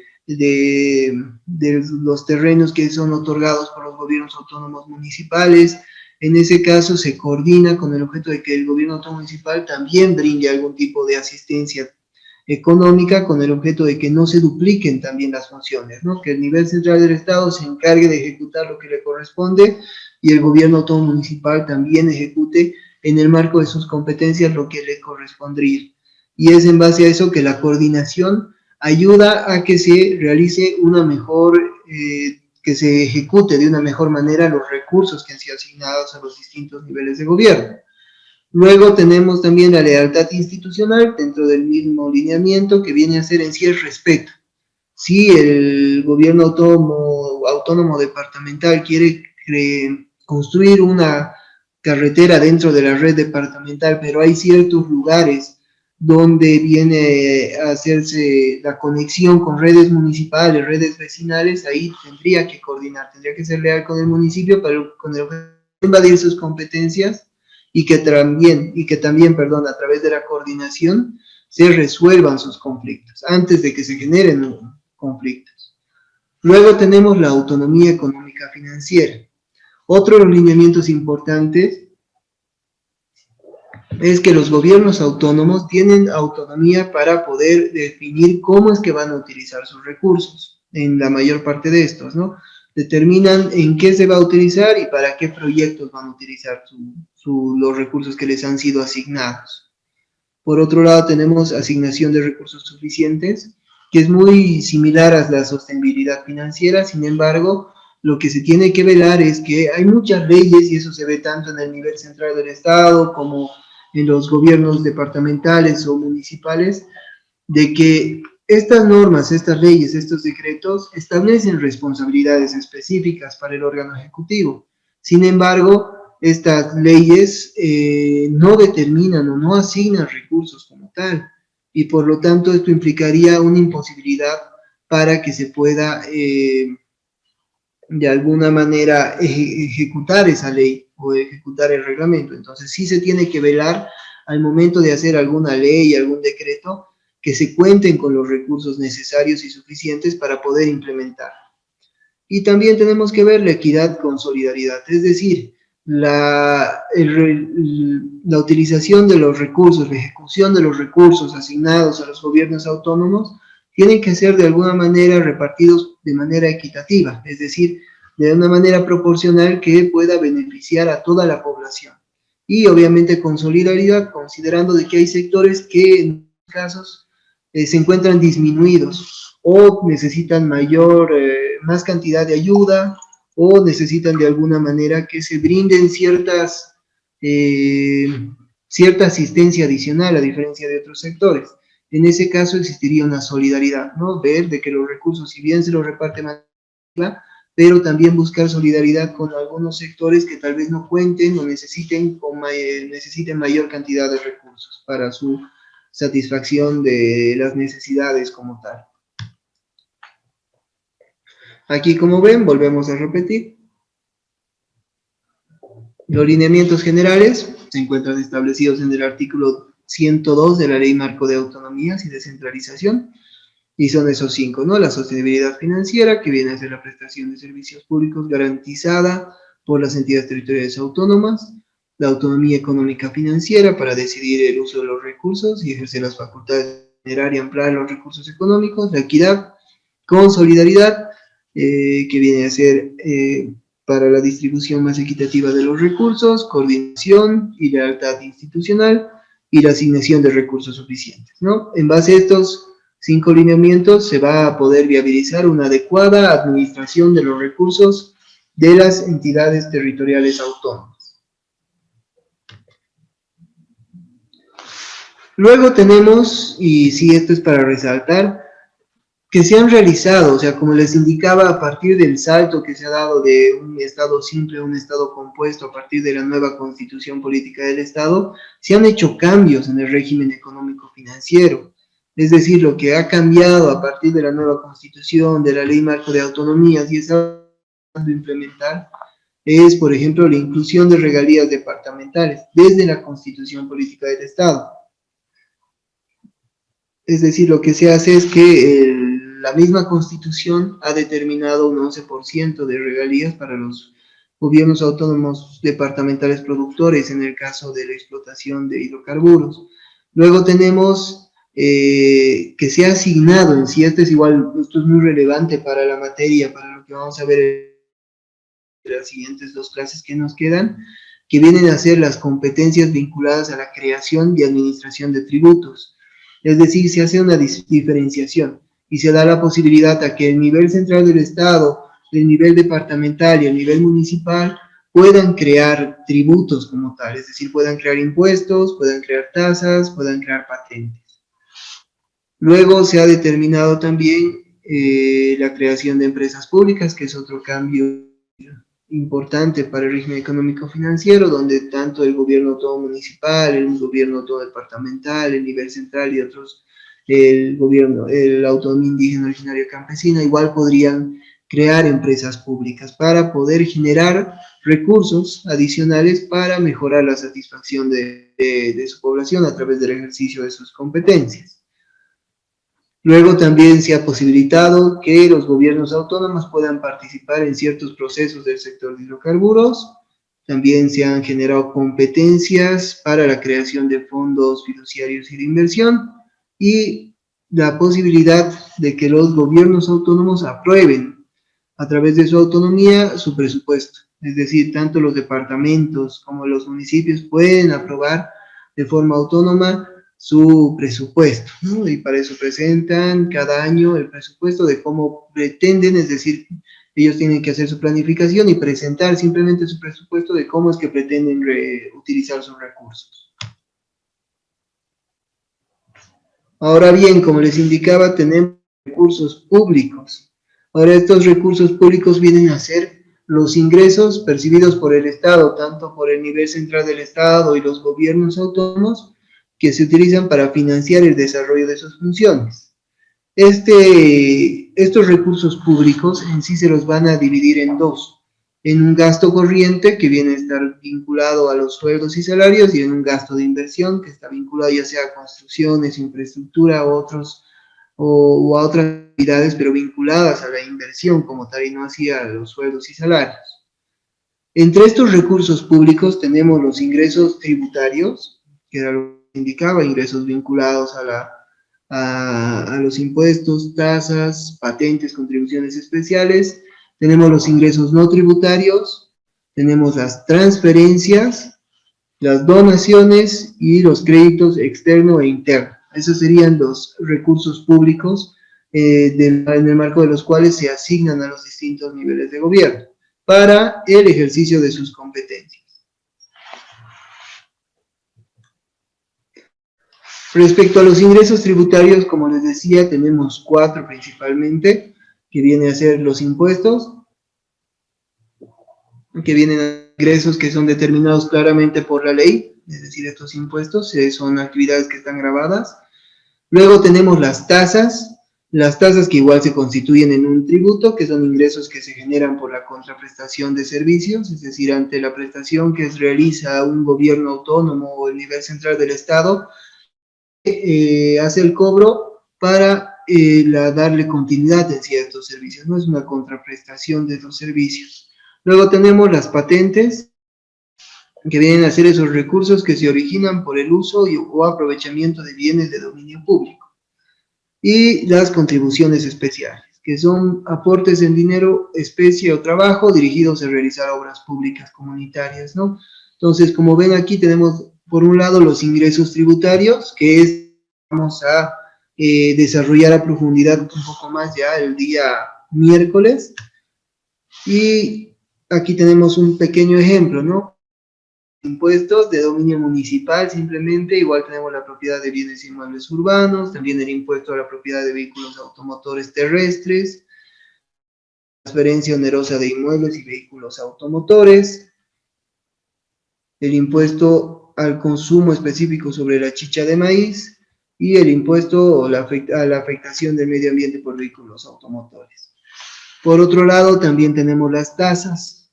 S1: los terrenos que son otorgados por los gobiernos autónomos municipales. En ese caso se coordina con el objeto de que el gobierno autónomo municipal también brinde algún tipo de asistencia económica con el objeto de que no se dupliquen también las funciones, ¿no? Que el nivel central del Estado se encargue de ejecutar lo que le corresponde y el gobierno autónomo municipal también ejecute en el marco de sus competencias lo que le correspondría. Y es en base a eso que la coordinación ayuda a que se realice una mejor, que se ejecute de una mejor manera los recursos que han sido asignados a los distintos niveles de gobierno. Luego tenemos también la lealtad institucional dentro del mismo lineamiento que viene a ser en sí el respeto. Si el gobierno autónomo departamental quiere construir una carretera dentro de la red departamental, pero hay ciertos lugares donde viene a hacerse la conexión con redes municipales, redes vecinales, ahí tendría que coordinar, tendría que ser leal con el municipio, pero con el invadir sus competencias y que también, perdón, a través de la coordinación se resuelvan sus conflictos antes de que se generen conflictos. Luego tenemos la autonomía económica financiera. Otro de los lineamientos importantes es que los gobiernos autónomos tienen autonomía para poder definir cómo es que van a utilizar sus recursos, en la mayor parte de estos, ¿no? Determinan en qué se va a utilizar y para qué proyectos van a utilizar los recursos que les han sido asignados. Por otro lado, tenemos asignación de recursos suficientes, que es muy similar a la sostenibilidad financiera. Sin embargo, lo que se tiene que velar es que hay muchas leyes, y eso se ve tanto en el nivel central del Estado como en los gobiernos departamentales o municipales, de que estas normas, estas leyes, estos decretos establecen responsabilidades específicas para el órgano ejecutivo. Sin embargo, estas leyes no determinan o no asignan recursos como tal, y por lo tanto esto implicaría una imposibilidad para que se pueda de alguna manera ejecutar esa ley o ejecutar el reglamento. Entonces sí se tiene que velar al momento de hacer alguna ley, algún decreto, que se cuenten con los recursos necesarios y suficientes para poder implementar. Y también tenemos que ver la equidad con solidaridad, es decir, la utilización de los recursos, la ejecución de los recursos asignados a los gobiernos autónomos tienen que ser de alguna manera repartidos de manera equitativa, es decir, de una manera proporcional que pueda beneficiar a toda la población. Y obviamente con solidaridad, considerando de que hay sectores que en muchos casos se encuentran disminuidos o necesitan más cantidad de ayuda, o necesitan de alguna manera que se brinden cierta asistencia adicional a diferencia de otros sectores. En ese caso existiría una solidaridad, ¿no? Ver de que los recursos, si bien se los reparte más, pero también buscar solidaridad con algunos sectores que tal vez no cuenten o necesiten mayor cantidad de recursos para su satisfacción de las necesidades como tal. Aquí, como ven, volvemos a repetir. Los lineamientos generales se encuentran establecidos en el artículo 102 de la Ley Marco de Autonomías y Descentralización, y son esos 5, ¿no? La sostenibilidad financiera, que viene a ser la prestación de servicios públicos garantizada por las entidades territoriales autónomas; la autonomía económica financiera, para decidir el uso de los recursos y ejercer las facultades de generar y ampliar los recursos económicos; la equidad con solidaridad, que viene a ser para la distribución más equitativa de los recursos, coordinación y lealtad institucional, y la asignación de recursos suficientes, ¿no? En base a estos 5 lineamientos se va a poder viabilizar una adecuada administración de los recursos de las entidades territoriales autónomas. Luego tenemos, y sí, esto es para resaltar, que se han realizado, o sea, como les indicaba, a partir del salto que se ha dado de un Estado simple a un Estado compuesto a partir de la nueva Constitución Política del Estado, se han hecho cambios en el régimen económico-financiero. Es decir, lo que ha cambiado a partir de la nueva Constitución, de la Ley Marco de Autonomías, y está implementar, es, por ejemplo, la inclusión de regalías departamentales desde la Constitución Política del Estado. Es decir, lo que se hace es que la misma Constitución ha determinado un 11% de regalías para los gobiernos autónomos departamentales productores en el caso de la explotación de hidrocarburos. Luego tenemos que se ha asignado, en sí, esto es muy relevante para la materia, para lo que vamos a ver en las siguientes 2 clases que nos quedan, que vienen a ser las competencias vinculadas a la creación y administración de tributos. Es decir, se hace una diferenciación y se da la posibilidad a que el nivel central del Estado, el nivel departamental y el nivel municipal puedan crear tributos como tal, es decir, puedan crear impuestos, puedan crear tasas, puedan crear patentes. Luego se ha determinado también la creación de empresas públicas, que es otro cambio importante para el régimen económico financiero, donde tanto el gobierno autónomo municipal, el gobierno autónomo departamental, el nivel central y otros, el autonomía indígena originaria campesina, igual podrían crear empresas públicas para poder generar recursos adicionales para mejorar la satisfacción de su población a través del ejercicio de sus competencias. Luego también se ha posibilitado que los gobiernos autónomos puedan participar en ciertos procesos del sector de hidrocarburos. También se han generado competencias para la creación de fondos fiduciarios y de inversión y la posibilidad de que los gobiernos autónomos aprueben a través de su autonomía su presupuesto. Es decir, tanto los departamentos como los municipios pueden aprobar de forma autónoma su presupuesto, ¿no? Y para eso presentan cada año el presupuesto de cómo pretenden, es decir, ellos tienen que hacer su planificación y presentar simplemente su presupuesto de cómo es que pretenden utilizar sus recursos. Ahora bien, como les indicaba, tenemos recursos públicos. Ahora estos recursos públicos vienen a ser los ingresos percibidos por el Estado, tanto por el nivel central del Estado y los gobiernos autónomos, que se utilizan para financiar el desarrollo de sus funciones. Estos recursos públicos en sí se los van a dividir en dos, en un gasto corriente que viene a estar vinculado a los sueldos y salarios y en un gasto de inversión que está vinculado ya sea a construcciones, infraestructura o a otras actividades, pero vinculadas a la inversión como tal y no hacia los sueldos y salarios. Entre estos recursos públicos tenemos los ingresos tributarios, que era lo que indicaba, ingresos vinculados a los impuestos, tasas, patentes, contribuciones especiales. Tenemos los ingresos no tributarios, tenemos las transferencias, las donaciones y los créditos externo e interno. Esos serían los recursos públicos en el marco de los cuales se asignan a los distintos niveles de gobierno para el ejercicio de sus competencias. Respecto a los ingresos tributarios, como les decía, tenemos 4 principalmente, que vienen a ser los impuestos, que vienen a ingresos que son determinados claramente por la ley, es decir, estos impuestos son actividades que están grabadas. Luego tenemos las tasas que igual se constituyen en un tributo, que son ingresos que se generan por la contraprestación de servicios, es decir, ante la prestación que realiza un gobierno autónomo o el nivel central del Estado, hace el cobro para darle continuidad en ciertos servicios, no es una contraprestación de los servicios. Luego tenemos las patentes, que vienen a ser esos recursos que se originan por el uso o aprovechamiento de bienes de dominio público. Y las contribuciones especiales, que son aportes en dinero, especie o trabajo dirigidos a realizar obras públicas comunitarias, ¿no? Entonces, como ven aquí tenemos por un lado los ingresos tributarios, que vamos a desarrollar a profundidad un poco más ya el día miércoles. Y aquí tenemos un pequeño ejemplo, ¿no? Impuestos de dominio municipal, simplemente, igual tenemos la propiedad de bienes inmuebles urbanos, también el impuesto a la propiedad de vehículos automotores terrestres, transferencia onerosa de inmuebles y vehículos automotores, el impuesto al consumo específico sobre la chicha de maíz y el impuesto a la afectación del medio ambiente por vehículos automotores. Por otro lado, también tenemos las tasas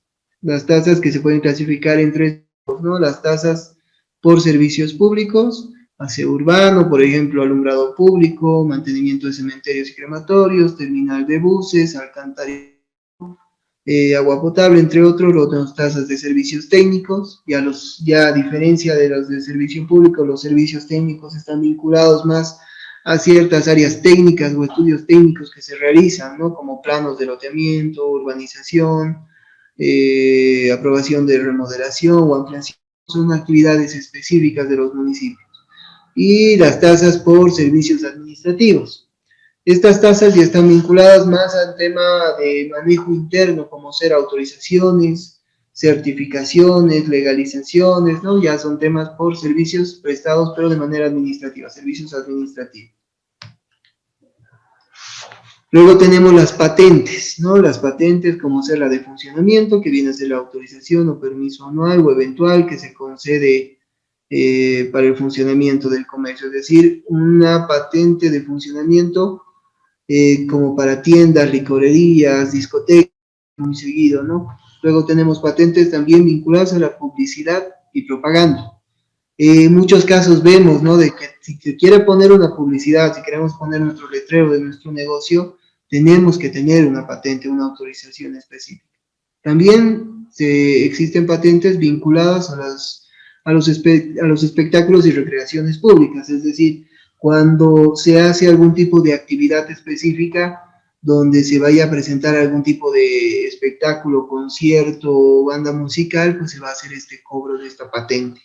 S1: que se pueden clasificar en 3, ¿no? Las tasas por servicios públicos, aseo urbano, por ejemplo, alumbrado público, mantenimiento de cementerios y crematorios, terminal de buses, alcantarillado, agua potable, entre otros. Otras tasas de servicios técnicos, ya a diferencia de los de servicio público, los servicios técnicos están vinculados más a ciertas áreas técnicas o estudios técnicos que se realizan, ¿no? Como planos de loteamiento, urbanización, aprobación de remodelación o ampliación, son actividades específicas de los municipios. Y las tasas por servicios administrativos. Estas tasas ya están vinculadas más al tema de manejo interno, como ser autorizaciones, certificaciones, legalizaciones, ¿no? Ya son temas por servicios prestados, pero de manera administrativa, servicios administrativos. Luego tenemos las patentes, ¿no? Las patentes como ser la de funcionamiento, que viene a ser la autorización o permiso anual o eventual que se concede para el funcionamiento del comercio. Es decir, una patente de funcionamiento como para tiendas, licorerías, discotecas, muy seguido, ¿no? Luego tenemos patentes también vinculadas a la publicidad y propaganda. En muchos casos vemos, ¿no?, de que si se quiere poner una publicidad, si queremos poner nuestro letrero de nuestro negocio, tenemos que tener una patente, una autorización específica. También existen patentes vinculadas a los espectáculos y recreaciones públicas, es decir, cuando se hace algún tipo de actividad específica donde se vaya a presentar algún tipo de espectáculo, concierto o banda musical, pues se va a hacer este cobro de esta patente.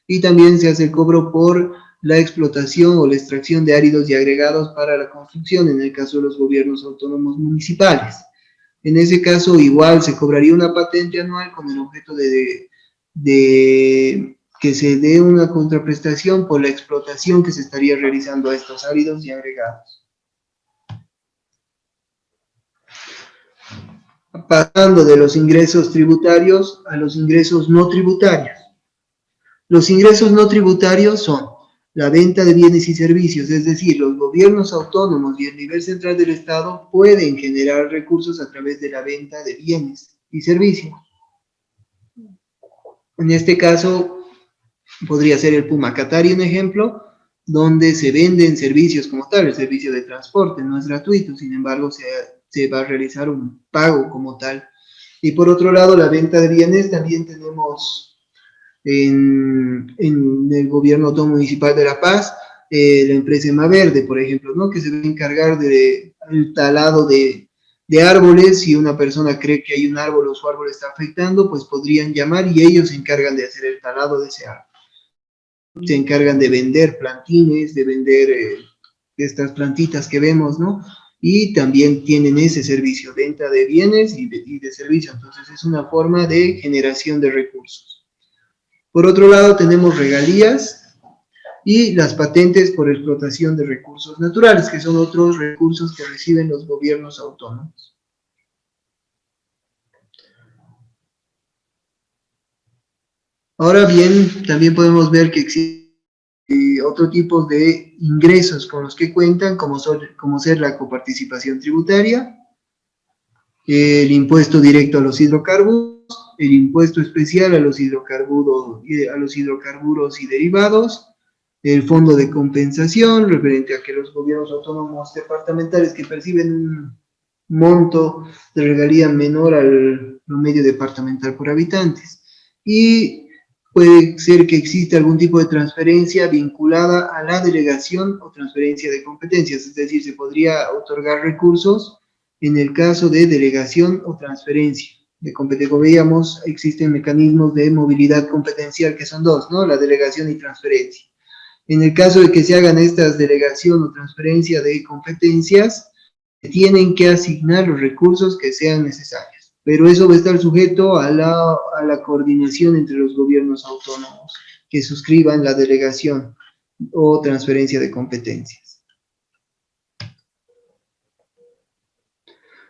S1: Y también se hace el cobro por la explotación o la extracción de áridos y agregados para la construcción, en el caso de los gobiernos autónomos municipales. En ese caso, igual se cobraría una patente anual con el objeto de que se dé una contraprestación por la explotación que se estaría realizando a estos áridos y agregados. Pasando de los ingresos tributarios a los ingresos no tributarios. Los ingresos no tributarios son la venta de bienes y servicios, es decir, los gobiernos autónomos y el nivel central del Estado pueden generar recursos a través de la venta de bienes y servicios. En este caso, podría ser el Pumacatari un ejemplo, donde se venden servicios como tal. El servicio de transporte no es gratuito, sin embargo, se va a realizar un pago como tal. Y por otro lado, la venta de bienes también tenemos en el gobierno autónomo municipal de La Paz, la empresa Emaverde, por ejemplo, ¿no?, que se va a encargar del talado de árboles. Si una persona cree que hay un árbol o su árbol está afectando, pues podrían llamar y ellos se encargan de hacer el talado de ese árbol. Se encargan de vender plantines, de vender estas plantitas que vemos, ¿no? Y también tienen ese servicio, venta de bienes y de servicios. Entonces es una forma de generación de recursos. Por otro lado tenemos regalías y las patentes por explotación de recursos naturales, que son otros recursos que reciben los gobiernos autónomos. Ahora bien, también podemos ver que existen otro tipo de ingresos con los que cuentan, como ser la coparticipación tributaria, el impuesto directo a los hidrocarburos, el impuesto especial a los hidrocarburos y derivados, el fondo de compensación, referente a que los gobiernos autónomos departamentales que perciben un monto de regalía menor al promedio departamental por habitantes, y puede ser que exista algún tipo de transferencia vinculada a la delegación o transferencia de competencias, es decir, se podría otorgar recursos en el caso de delegación o transferencia de competencia. Como veíamos, existen mecanismos de movilidad competencial que son dos, ¿no?, la delegación y transferencia. En el caso de que se hagan estas delegación o transferencia de competencias, se tienen que asignar los recursos que sean necesarios, pero eso va a estar sujeto a la coordinación entre los gobiernos autónomos que suscriban la delegación o transferencia de competencias.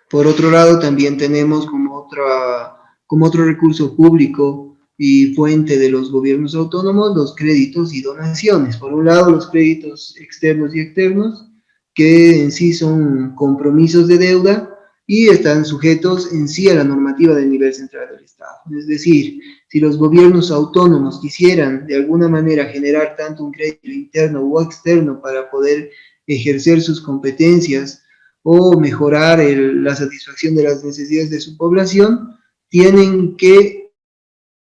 S1: Por otro lado, también tenemos como otro recurso público y fuente de los gobiernos autónomos los créditos y donaciones. Por un lado, los créditos externos y externos, que en sí son compromisos de deuda y están sujetos en sí a la normativa del nivel central del Estado. Es decir, si los gobiernos autónomos quisieran de alguna manera generar tanto un crédito interno o externo para poder ejercer sus competencias o mejorar la satisfacción de las necesidades de su población, tienen que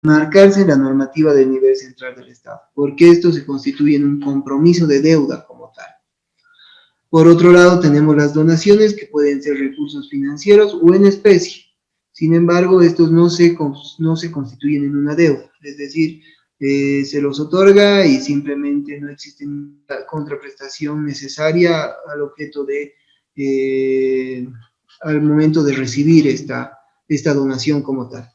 S1: marcarse en la normativa del nivel central del Estado, porque esto se constituye en un compromiso de deuda como tal. Por otro lado, tenemos las donaciones, que pueden ser recursos financieros o en especie. Sin embargo, estos no se constituyen en una deuda, es decir, se los otorga y simplemente no existe una contraprestación necesaria al objeto al momento de recibir esta donación como tal.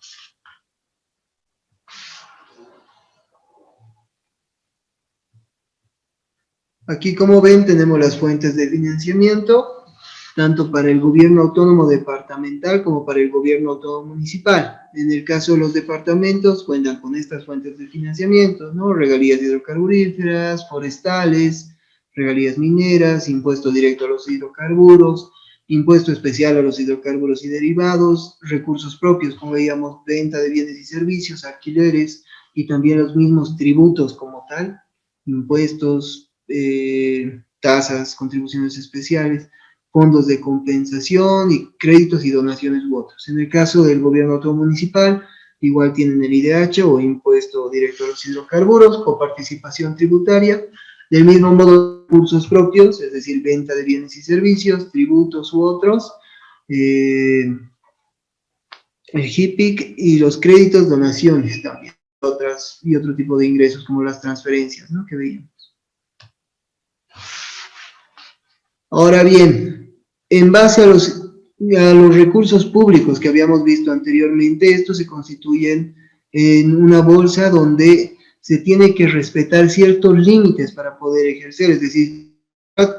S1: Aquí, como ven, tenemos las fuentes de financiamiento, tanto para el gobierno autónomo departamental como para el gobierno autónomo municipal. En el caso de los departamentos, cuentan con estas fuentes de financiamiento, ¿no? Regalías hidrocarburíferas, forestales, regalías mineras, impuesto directo a los hidrocarburos, impuesto especial a los hidrocarburos y derivados, recursos propios, como veíamos, venta de bienes y servicios, alquileres, y también los mismos tributos como tal, impuestos, tasas, contribuciones especiales, fondos de compensación y créditos y donaciones u otros. En el caso del gobierno autónomo municipal, igual tienen el IDH o impuesto directo a los hidrocarburos o participación tributaria. Del mismo modo, recursos propios, es decir, venta de bienes y servicios, tributos u otros, el HIPIC y los créditos, donaciones también, y otro tipo de ingresos como las transferencias, ¿no?, que veíamos. Ahora bien, en base a los recursos públicos que habíamos visto anteriormente, estos se constituyen en una bolsa donde se tiene que respetar ciertos límites para poder ejercer, es decir,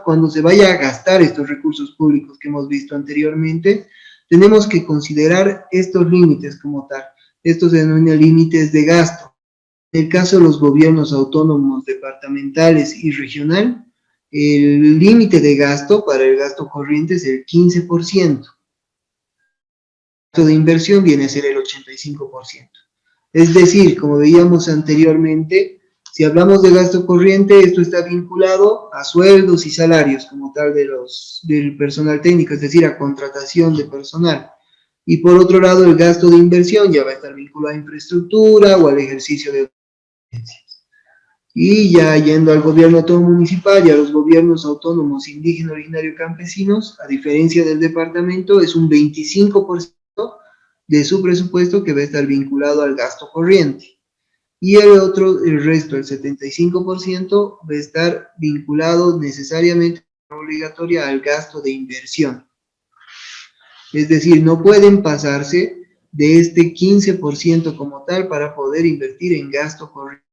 S1: cuando se vaya a gastar estos recursos públicos que hemos visto anteriormente, tenemos que considerar estos límites como tal. Estos se denominan límites de gasto. En el caso de los gobiernos autónomos, departamentales y regional, el límite de gasto para el gasto corriente es el 15%. El gasto de inversión viene a ser el 85%. Es decir, como veíamos anteriormente, si hablamos de gasto corriente, esto está vinculado a sueldos y salarios como tal del personal técnico, es decir, a contratación de personal. Y por otro lado, el gasto de inversión ya va a estar vinculado a infraestructura o al ejercicio de competencias. Y ya yendo al gobierno autónomo municipal y a los gobiernos autónomos indígena, originario, campesinos, a diferencia del departamento, es un 25% de su presupuesto que va a estar vinculado al gasto corriente. Y el resto, el 75%, va a estar vinculado necesariamente, obligatoria, al gasto de inversión. Es decir, no pueden pasarse de este 15% como tal para poder invertir en gasto corriente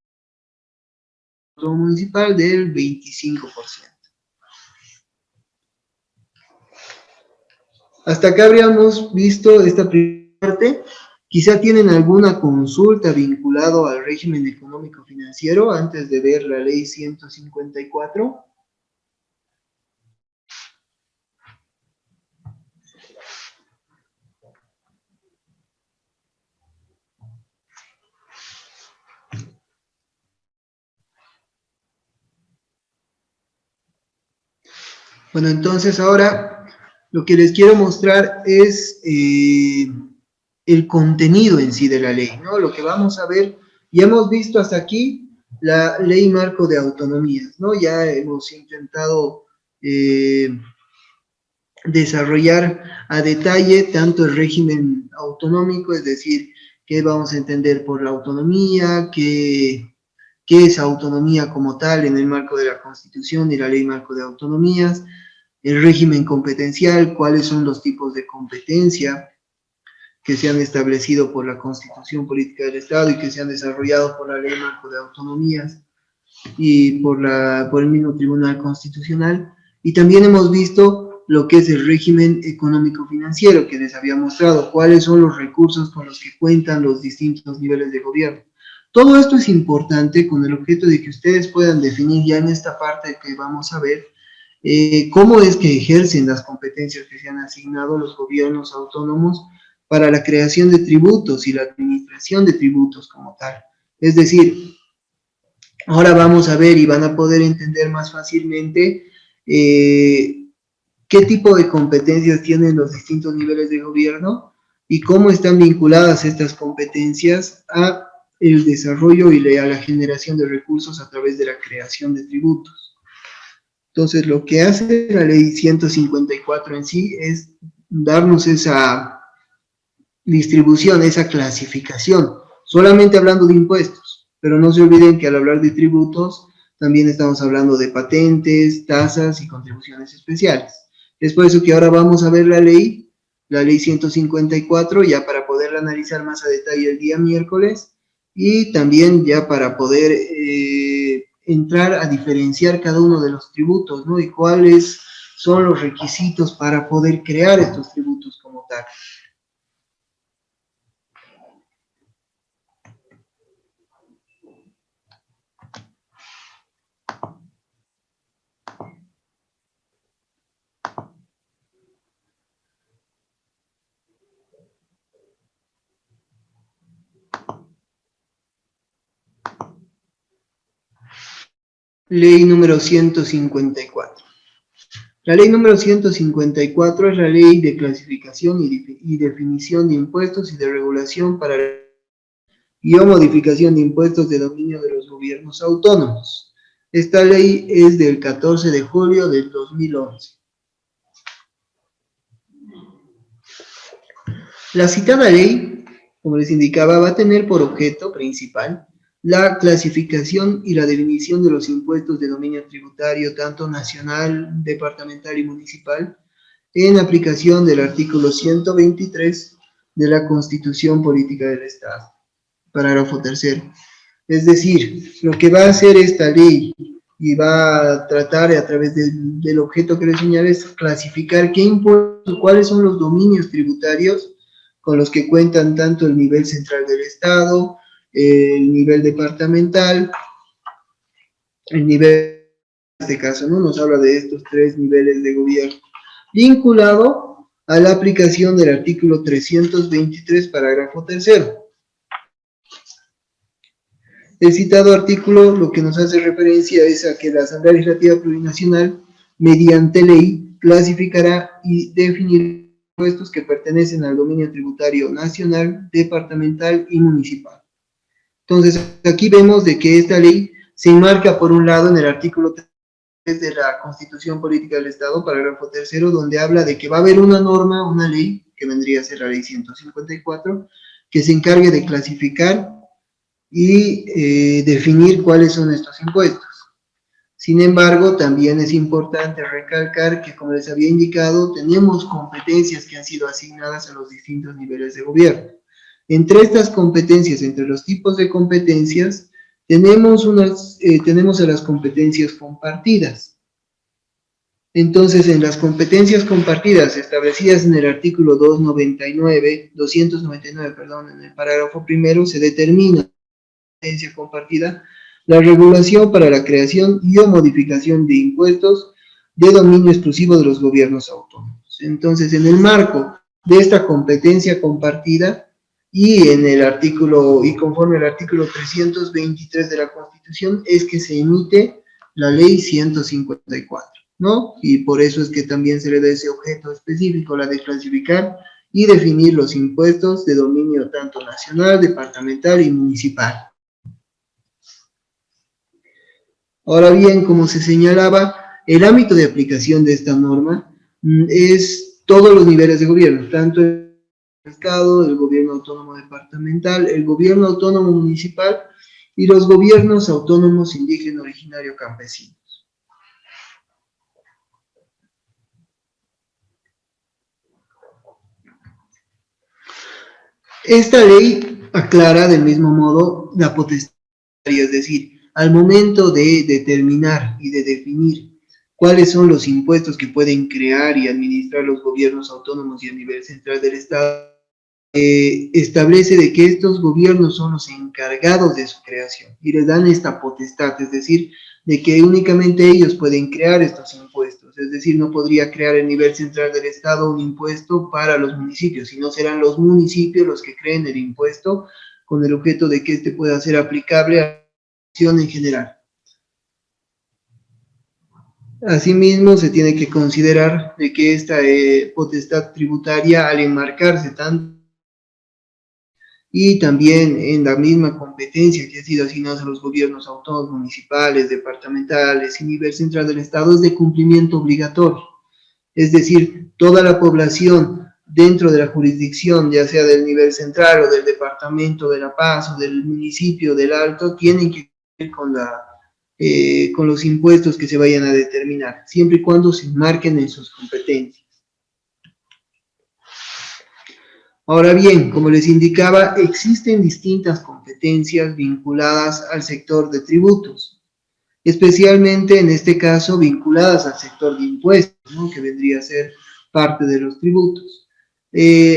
S1: municipal del 25%. Hasta acá habríamos visto esta primera parte. Quizá tienen alguna consulta vinculado al régimen económico financiero antes de ver la ley 154. Bueno, entonces ahora lo que les quiero mostrar es el contenido en sí de la ley, ¿no? Lo que vamos a ver, ya hemos visto hasta aquí la ley marco de autonomías, ¿no? Ya hemos intentado desarrollar a detalle tanto el régimen autonómico, es decir, qué vamos a entender por la autonomía, qué es autonomía como tal en el marco de la Constitución y la ley marco de autonomías, el régimen competencial, cuáles son los tipos de competencia que se han establecido por la Constitución Política del Estado y que se han desarrollado por la ley marco de autonomías y por el mismo Tribunal Constitucional. Y también hemos visto lo que es el régimen económico financiero, que les había mostrado cuáles son los recursos con los que cuentan los distintos niveles de gobierno. Todo esto es importante con el objeto de que ustedes puedan definir ya en esta parte que vamos a ver cómo es que ejercen las competencias que se han asignado los gobiernos autónomos para la creación de tributos y la administración de tributos como tal. Es decir, ahora vamos a ver y van a poder entender más fácilmente qué tipo de competencias tienen los distintos niveles de gobierno y cómo están vinculadas estas competencias a el desarrollo y a la generación de recursos a través de la creación de tributos. Entonces, lo que hace la ley 154 en sí es darnos esa distribución, esa clasificación, solamente hablando de impuestos, pero no se olviden que al hablar de tributos también estamos hablando de patentes, tasas y contribuciones especiales. Es por eso que ahora vamos a ver la ley 154, ya para poderla analizar más a detalle el día miércoles, y también ya para poder entrar a diferenciar cada uno de los tributos, ¿no? Y cuáles son los requisitos para poder crear estos tributos como tal. ley número 154. La ley número 154 es la ley de clasificación y definición de impuestos y de regulación para y o modificación de impuestos de dominio de los gobiernos autónomos. Esta ley es del 14 de julio del 2011. La citada ley, como les indicaba, va a tener por objeto principal la clasificación y la definición de los impuestos de dominio tributario, tanto nacional, departamental y municipal, en aplicación del artículo 123 de la Constitución Política del Estado, parágrafo tercero. Es decir, lo que va a hacer esta ley y va a tratar a través del objeto que les señalé es clasificar qué impuestos, cuáles son los dominios tributarios con los que cuentan tanto el nivel central del Estado, el nivel departamental, el nivel, en este caso, ¿no? Nos habla de estos tres niveles de gobierno, vinculado a la aplicación del artículo 323, parágrafo tercero. El citado artículo lo que nos hace referencia es a que la Asamblea Legislativa Plurinacional, mediante ley, clasificará y definirá impuestos que pertenecen al dominio tributario nacional, departamental y municipal. Entonces, aquí vemos de que esta ley se enmarca, por un lado, en el artículo 3 de la Constitución Política del Estado, parágrafo tercero, donde habla de que va a haber una norma, una ley, que vendría a ser la ley 154, que se encargue de clasificar y definir cuáles son estos impuestos. Sin embargo, también es importante recalcar que, como les había indicado, tenemos competencias que han sido asignadas a los distintos niveles de gobierno. Entre estas competencias, entre los tipos de competencias, tenemos a las competencias compartidas. Entonces, en las competencias compartidas establecidas en el artículo 299, en el parágrafo primero, se determina competencia compartida la regulación para la creación y o modificación de impuestos de dominio exclusivo de los gobiernos autónomos. Entonces, en el marco de esta competencia compartida y en el artículo, y conforme al artículo 323 de la Constitución, es que se emite la ley 154, ¿no? Y por eso es que también se le da ese objeto específico, la de clasificar y definir los impuestos de dominio tanto nacional, departamental y municipal. Ahora bien, como se señalaba, el ámbito de aplicación de esta norma es todos los niveles de gobierno, tanto el Estado, el gobierno autónomo departamental, el gobierno autónomo municipal y los gobiernos autónomos indígena, originario, campesinos. Esta ley aclara del mismo modo la potestad, es decir, al momento de determinar y de definir cuáles son los impuestos que pueden crear y administrar los gobiernos autónomos y a nivel central del Estado, establece de que estos gobiernos son los encargados de su creación y les dan esta potestad, es decir, de que únicamente ellos pueden crear estos impuestos, es decir, no podría crear el nivel central del Estado un impuesto para los municipios, sino serán los municipios los que creen el impuesto con el objeto de que éste pueda ser aplicable a en general. Asimismo, se tiene que considerar de que esta potestad tributaria, al enmarcarse tanto y también en la misma competencia que ha sido asignada a los gobiernos autónomos, municipales, departamentales y nivel central del Estado, es de cumplimiento obligatorio. Es decir, toda la población dentro de la jurisdicción, ya sea del nivel central o del departamento de La Paz o del municipio del Alto, tienen que con los impuestos que se vayan a determinar, siempre y cuando se enmarquen en sus competencias. Ahora bien, como les indicaba, existen distintas competencias vinculadas al sector de tributos, especialmente en este caso vinculadas al sector de impuestos, ¿no? Que vendría a ser parte de los tributos.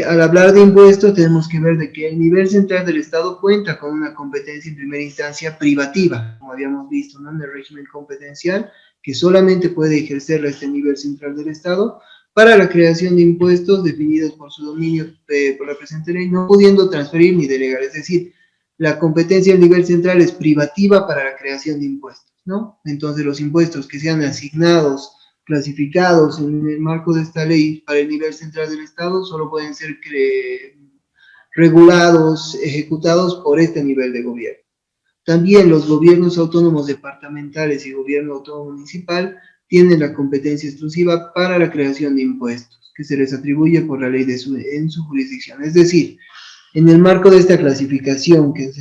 S1: Al hablar de impuestos tenemos que ver de que el nivel central del Estado cuenta con una competencia en primera instancia privativa, como habíamos visto, ¿no? En el régimen competencial, que solamente puede ejercerla este nivel central del Estado para la creación de impuestos definidos por su dominio por la presente ley, no pudiendo transferir ni delegar, es decir, la competencia del nivel central es privativa para la creación de impuestos, ¿no? Entonces los impuestos que sean asignados, clasificados en el marco de esta ley para el nivel central del Estado solo pueden ser regulados, ejecutados por este nivel de gobierno. También los gobiernos autónomos departamentales y gobierno autónomo municipal tienen la competencia exclusiva para la creación de impuestos, que se les atribuye por la ley en su jurisdicción. Es decir, en el marco de esta clasificación que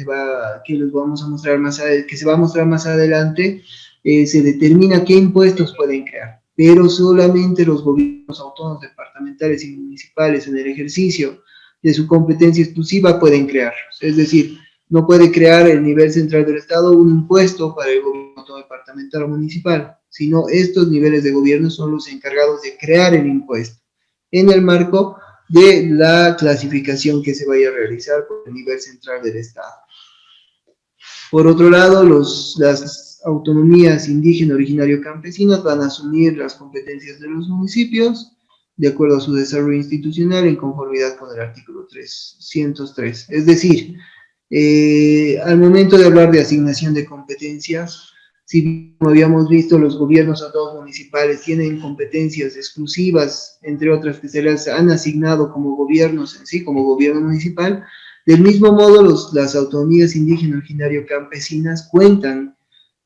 S1: les vamos a mostrar que se va a mostrar más adelante, se determina qué impuestos pueden crear, pero solamente los gobiernos autónomos departamentales y municipales en el ejercicio de su competencia exclusiva pueden crearlos. Es decir, no puede crear el nivel central del Estado un impuesto para el gobierno departamental o municipal, sino estos niveles de gobierno son los encargados de crear el impuesto en el marco de la clasificación que se vaya a realizar por el nivel central del Estado. Por otro lado, las autonomías indígena, originario, campesinas van a asumir las competencias de los municipios de acuerdo a su desarrollo institucional en conformidad con el artículo 303. Es decir, al momento de hablar de asignación de competencias, si como habíamos visto, los gobiernos autónomos municipales tienen competencias exclusivas, entre otras que se les han asignado como gobiernos en sí, como gobierno municipal, del mismo modo las autonomías indígenas, originario, campesinas cuentan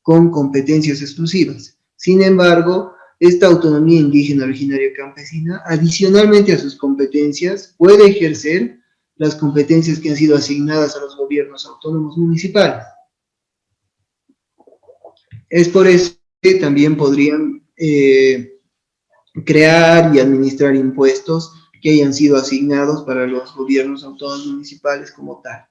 S1: con competencias exclusivas. Sin embargo, esta autonomía indígena, originaria, campesina, adicionalmente a sus competencias, puede ejercer las competencias que han sido asignadas a los gobiernos autónomos municipales. Es por eso que también podrían crear y administrar impuestos que hayan sido asignados para los gobiernos autónomos municipales como tal.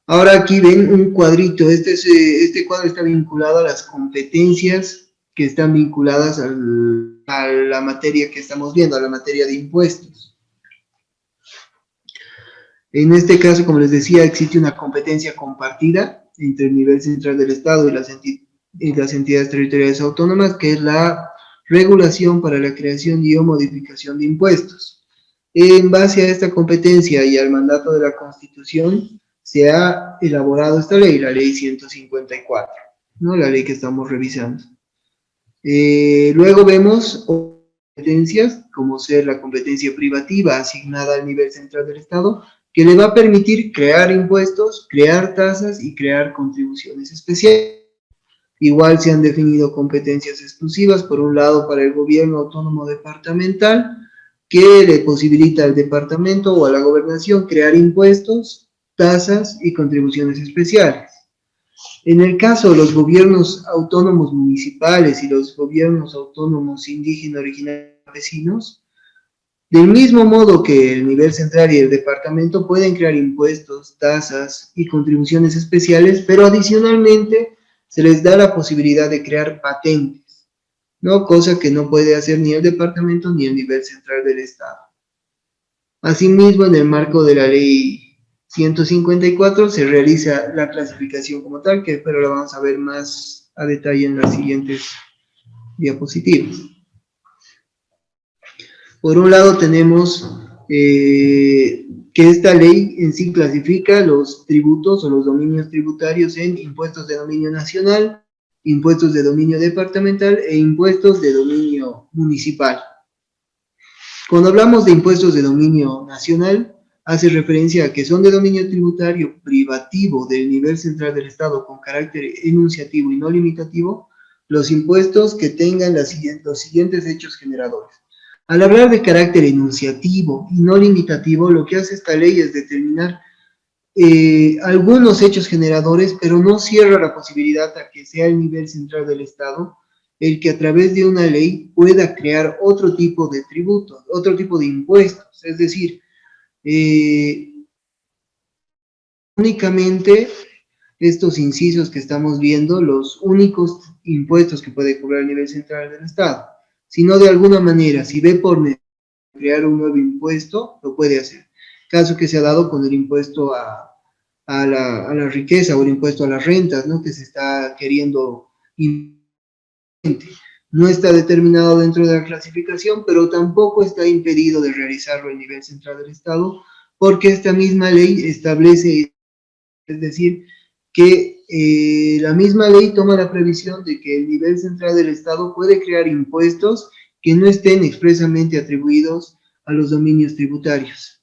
S1: Ahora aquí ven un cuadrito, este cuadro está vinculado a las competencias que están vinculadas a la materia que estamos viendo, a la materia de impuestos. En este caso, como les decía, existe una competencia compartida entre el nivel central del Estado y las entidades territoriales autónomas, que es la regulación para la creación y o modificación de impuestos. En base a esta competencia y al mandato de la Constitución, se ha elaborado esta ley, la ley 154, ¿no? La ley que estamos revisando. Luego vemos competencias, como ser la competencia privativa asignada al nivel central del Estado, que le va a permitir crear impuestos, crear tasas y crear contribuciones especiales. Igual se han definido competencias exclusivas, por un lado para el gobierno autónomo departamental, que le posibilita al departamento o a la gobernación crear impuestos, tasas y contribuciones especiales. En el caso de los gobiernos autónomos municipales y los gobiernos autónomos indígenas, originarios, campesinos, del mismo modo que el nivel central y el departamento pueden crear impuestos, tasas y contribuciones especiales, pero adicionalmente se les da la posibilidad de crear patentes, ¿no? Cosa que no puede hacer ni el departamento ni el nivel central del Estado. Asimismo, en el marco de la ley 154 se realiza la clasificación como tal, pero la vamos a ver más a detalle en las siguientes diapositivas. Por un lado tenemos que esta ley en sí clasifica los tributos o los dominios tributarios en impuestos de dominio nacional, impuestos de dominio departamental e impuestos de dominio municipal. Cuando hablamos de impuestos de dominio nacional, hace referencia a que son de dominio tributario privativo del nivel central del Estado con carácter enunciativo y no limitativo, los impuestos que tengan los siguientes hechos generadores. Al hablar de carácter enunciativo y no limitativo, lo que hace esta ley es determinar algunos hechos generadores, pero no cierra la posibilidad a que sea el nivel central del Estado el que a través de una ley pueda crear otro tipo de tributos, otro tipo de impuestos. Es decir, únicamente estos incisos que estamos viendo, los únicos impuestos que puede cobrar el nivel central del Estado, sino de alguna manera, si ve por crear un nuevo impuesto, lo puede hacer. Caso que se ha dado con el impuesto a la riqueza o el impuesto a las rentas, ¿no? Que se está queriendo no está determinado dentro de la clasificación, pero tampoco está impedido de realizarlo a nivel central del Estado, porque esta misma ley establece, es decir, que la misma ley toma la previsión de que el nivel central del Estado puede crear impuestos que no estén expresamente atribuidos a los dominios tributarios,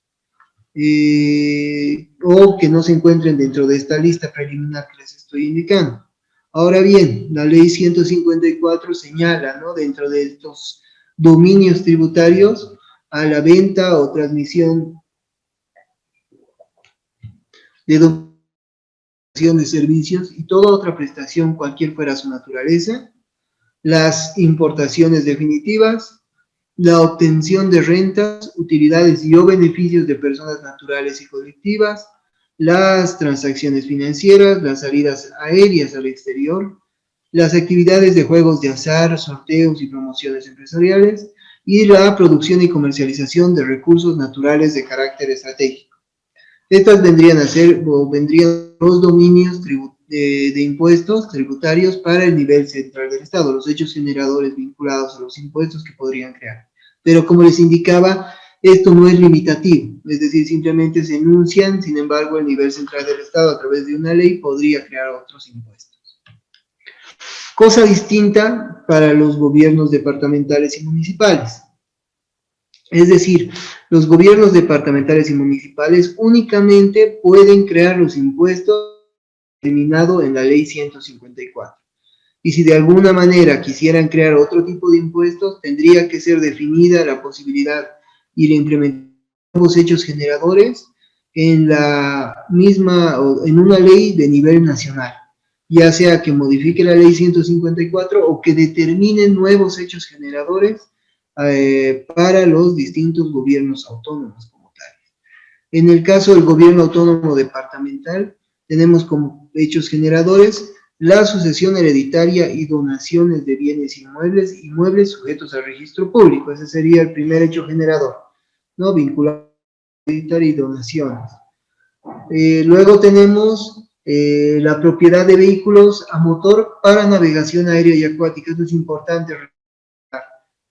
S1: o que no se encuentren dentro de esta lista preliminar que les estoy indicando. Ahora bien, la ley 154 señala, ¿no?, dentro de estos dominios tributarios, a la venta o transmisión de servicios y toda otra prestación, cualquier fuera su naturaleza, las importaciones definitivas, la obtención de rentas, utilidades y o beneficios de personas naturales y colectivas, las transacciones financieras, las salidas aéreas al exterior, las actividades de juegos de azar, sorteos y promociones empresariales, y la producción y comercialización de recursos naturales de carácter estratégico. Estas vendrían a ser, o vendrían los dominios de impuestos tributarios para el nivel central del Estado, los hechos generadores vinculados a los impuestos que podrían crear. Pero como les indicaba, esto no es limitativo, es decir, simplemente se enuncian, sin embargo, el nivel central del Estado a través de una ley podría crear otros impuestos. Cosa distinta para los gobiernos departamentales y municipales. Es decir, los gobiernos departamentales y municipales únicamente pueden crear los impuestos determinado en la ley 154. Y si de alguna manera quisieran crear otro tipo de impuestos, tendría que ser definida la posibilidad y la implementación de nuevos hechos generadores en la misma, o en una ley de nivel nacional, ya sea que modifique la ley 154 o que determine nuevos hechos generadores para los distintos gobiernos autónomos como tal. En el caso del gobierno autónomo departamental, tenemos como hechos generadores la sucesión hereditaria y donaciones de bienes inmuebles sujetos al registro público. Ese sería el primer hecho generador, ¿no?, vinculado a hereditaria y donaciones. Luego tenemos la propiedad de vehículos a motor para navegación aérea y acuática. Esto es importante.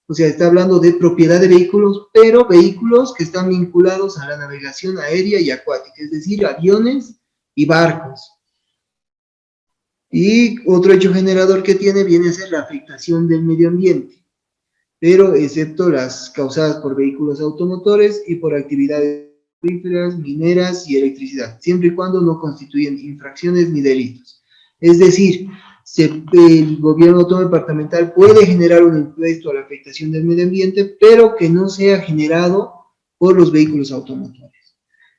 S1: O sea, está hablando de propiedad de vehículos, pero vehículos que están vinculados a la navegación aérea y acuática, es decir, aviones y barcos. Y otro hecho generador que tiene viene a ser la afectación del medio ambiente, pero excepto las causadas por vehículos automotores y por actividades petrolíferas, mineras y electricidad, siempre y cuando no constituyen infracciones ni delitos. Es decir, el gobierno autónomo departamental puede generar un impuesto a la afectación del medio ambiente, pero que no sea generado por los vehículos automotores.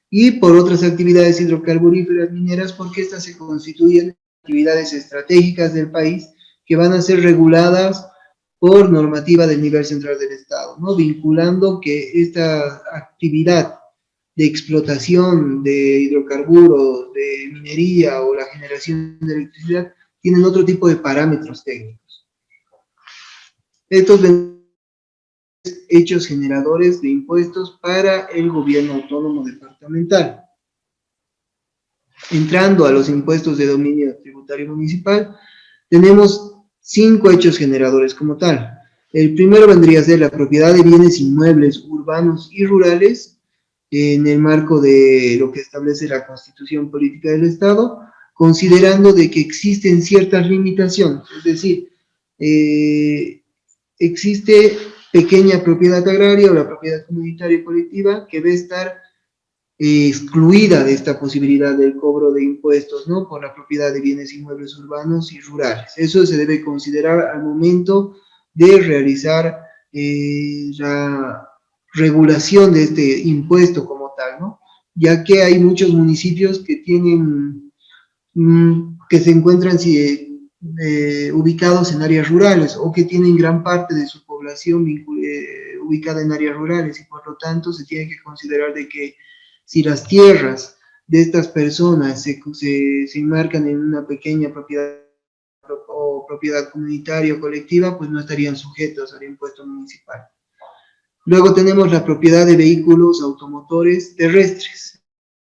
S1: Y por otras actividades hidrocarburíferas, mineras, porque estas se constituyen actividades estratégicas del país que van a ser reguladas por normativa del nivel central del Estado, ¿no?, vinculando que esta actividad de explotación de hidrocarburos, de minería o la generación de electricidad tienen otro tipo de parámetros técnicos. Estos hechos generadores de impuestos para el gobierno autónomo departamental. Entrando a los impuestos de dominio tributario municipal, tenemos 5 hechos generadores como tal. El primero vendría a ser la propiedad de bienes inmuebles urbanos y rurales en el marco de lo que establece la Constitución Política del Estado, considerando de que existen ciertas limitaciones, es decir, existe pequeña propiedad agraria o la propiedad comunitaria y colectiva que debe estar excluida de esta posibilidad del cobro de impuestos, ¿no?, por la propiedad de bienes inmuebles urbanos y rurales. Eso se debe considerar al momento de realizar la regulación de este impuesto como tal, ¿no?, ya que hay muchos municipios que tienen, que se encuentran ubicados en áreas rurales o que tienen gran parte de su población ubicada en áreas rurales, y por lo tanto se tiene que considerar de que si las tierras de estas personas se enmarcan en una pequeña propiedad o propiedad comunitaria o colectiva, pues no estarían sujetos al impuesto municipal. Luego tenemos la propiedad de vehículos automotores terrestres.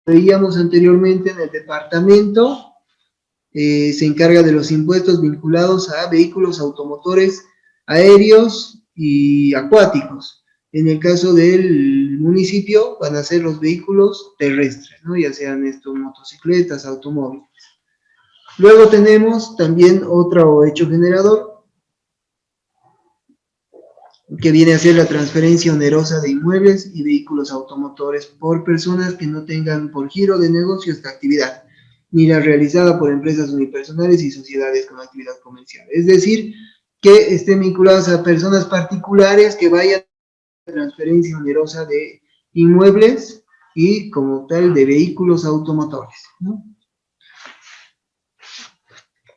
S1: Veíamos anteriormente en el departamento, se encarga de los impuestos vinculados a vehículos automotores aéreos y acuáticos. En el caso del municipio van a ser los vehículos terrestres, ¿no?, ya sean estos motocicletas, automóviles. Luego tenemos también otro hecho generador, que viene a ser la transferencia onerosa de inmuebles y vehículos automotores por personas que no tengan por giro de negocio esta actividad, ni la realizada por empresas unipersonales y sociedades con actividad comercial. Es decir, que estén vinculadas a personas particulares que vayan a la transferencia onerosa de inmuebles y como tal de vehículos automotores, ¿no?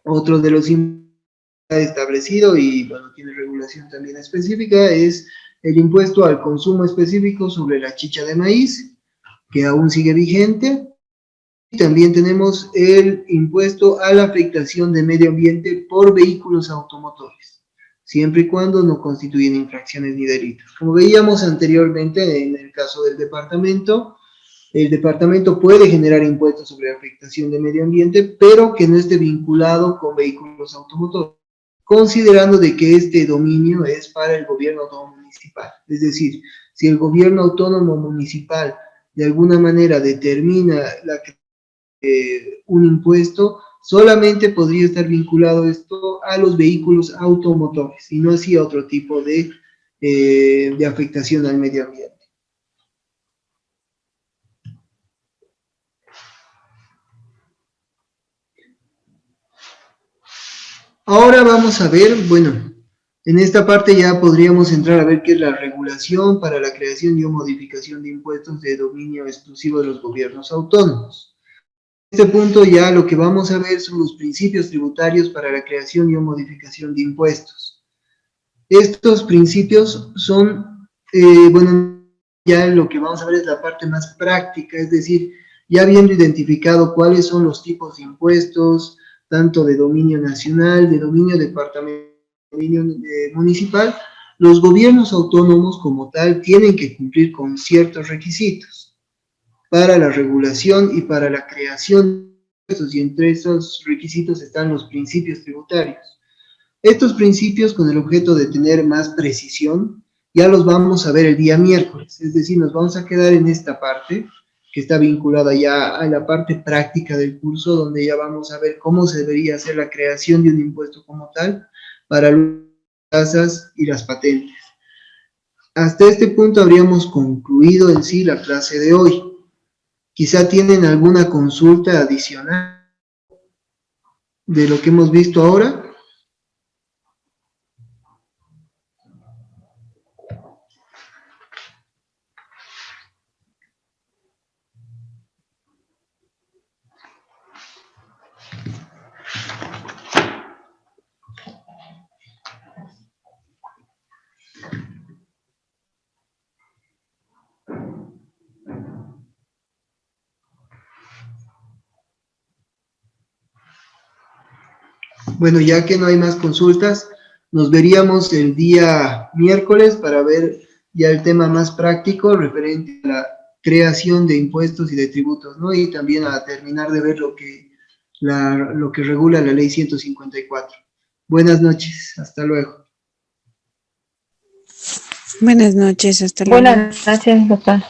S1: Otro de los establecido y bueno, tiene regulación también específica es el impuesto al consumo específico sobre la chicha de maíz, que aún sigue vigente. Y también tenemos el impuesto a la afectación de medio ambiente por vehículos automotores, siempre y cuando no constituyen infracciones ni delitos. Como veíamos anteriormente en el caso del departamento, el departamento puede generar impuestos sobre afectación de medio ambiente, pero que no esté vinculado con vehículos automotores, considerando de que este dominio es para el gobierno autónomo municipal. Es decir, si el gobierno autónomo municipal de alguna manera determina un impuesto, solamente podría estar vinculado esto a los vehículos automotores y no así a otro tipo de afectación al medio ambiente. Ahora vamos a ver, bueno, en esta parte ya podríamos entrar a ver qué es la regulación para la creación y o modificación de impuestos de dominio exclusivo de los gobiernos autónomos. En este punto ya lo que vamos a ver son los principios tributarios para la creación y o modificación de impuestos. Estos principios son, bueno, ya lo que vamos a ver es la parte más práctica, es decir, ya habiendo identificado cuáles son los tipos de impuestos, tanto de dominio nacional, de dominio departamental, de dominio municipal, los gobiernos autónomos como tal tienen que cumplir con ciertos requisitos para la regulación y para la creación de impuestos, y entre esos requisitos están los principios tributarios. Estos principios, con el objeto de tener más precisión, ya los vamos a ver el día miércoles, es decir, nos vamos a quedar en esta parte, que está vinculada ya a la parte práctica del curso, donde ya vamos a ver cómo se debería hacer la creación de un impuesto como tal para las tasas y las patentes. Hasta este punto habríamos concluido en sí la clase de hoy. Quizá tienen alguna consulta adicional de lo que hemos visto ahora. Bueno, ya que no hay más consultas, nos veríamos el día miércoles para ver ya el tema más práctico referente a la creación de impuestos y de tributos, ¿no? Y también a terminar de ver lo que regula la ley 154. Buenas noches, hasta luego.
S4: Buenas noches, hasta luego.
S7: Buenas noches, doctor.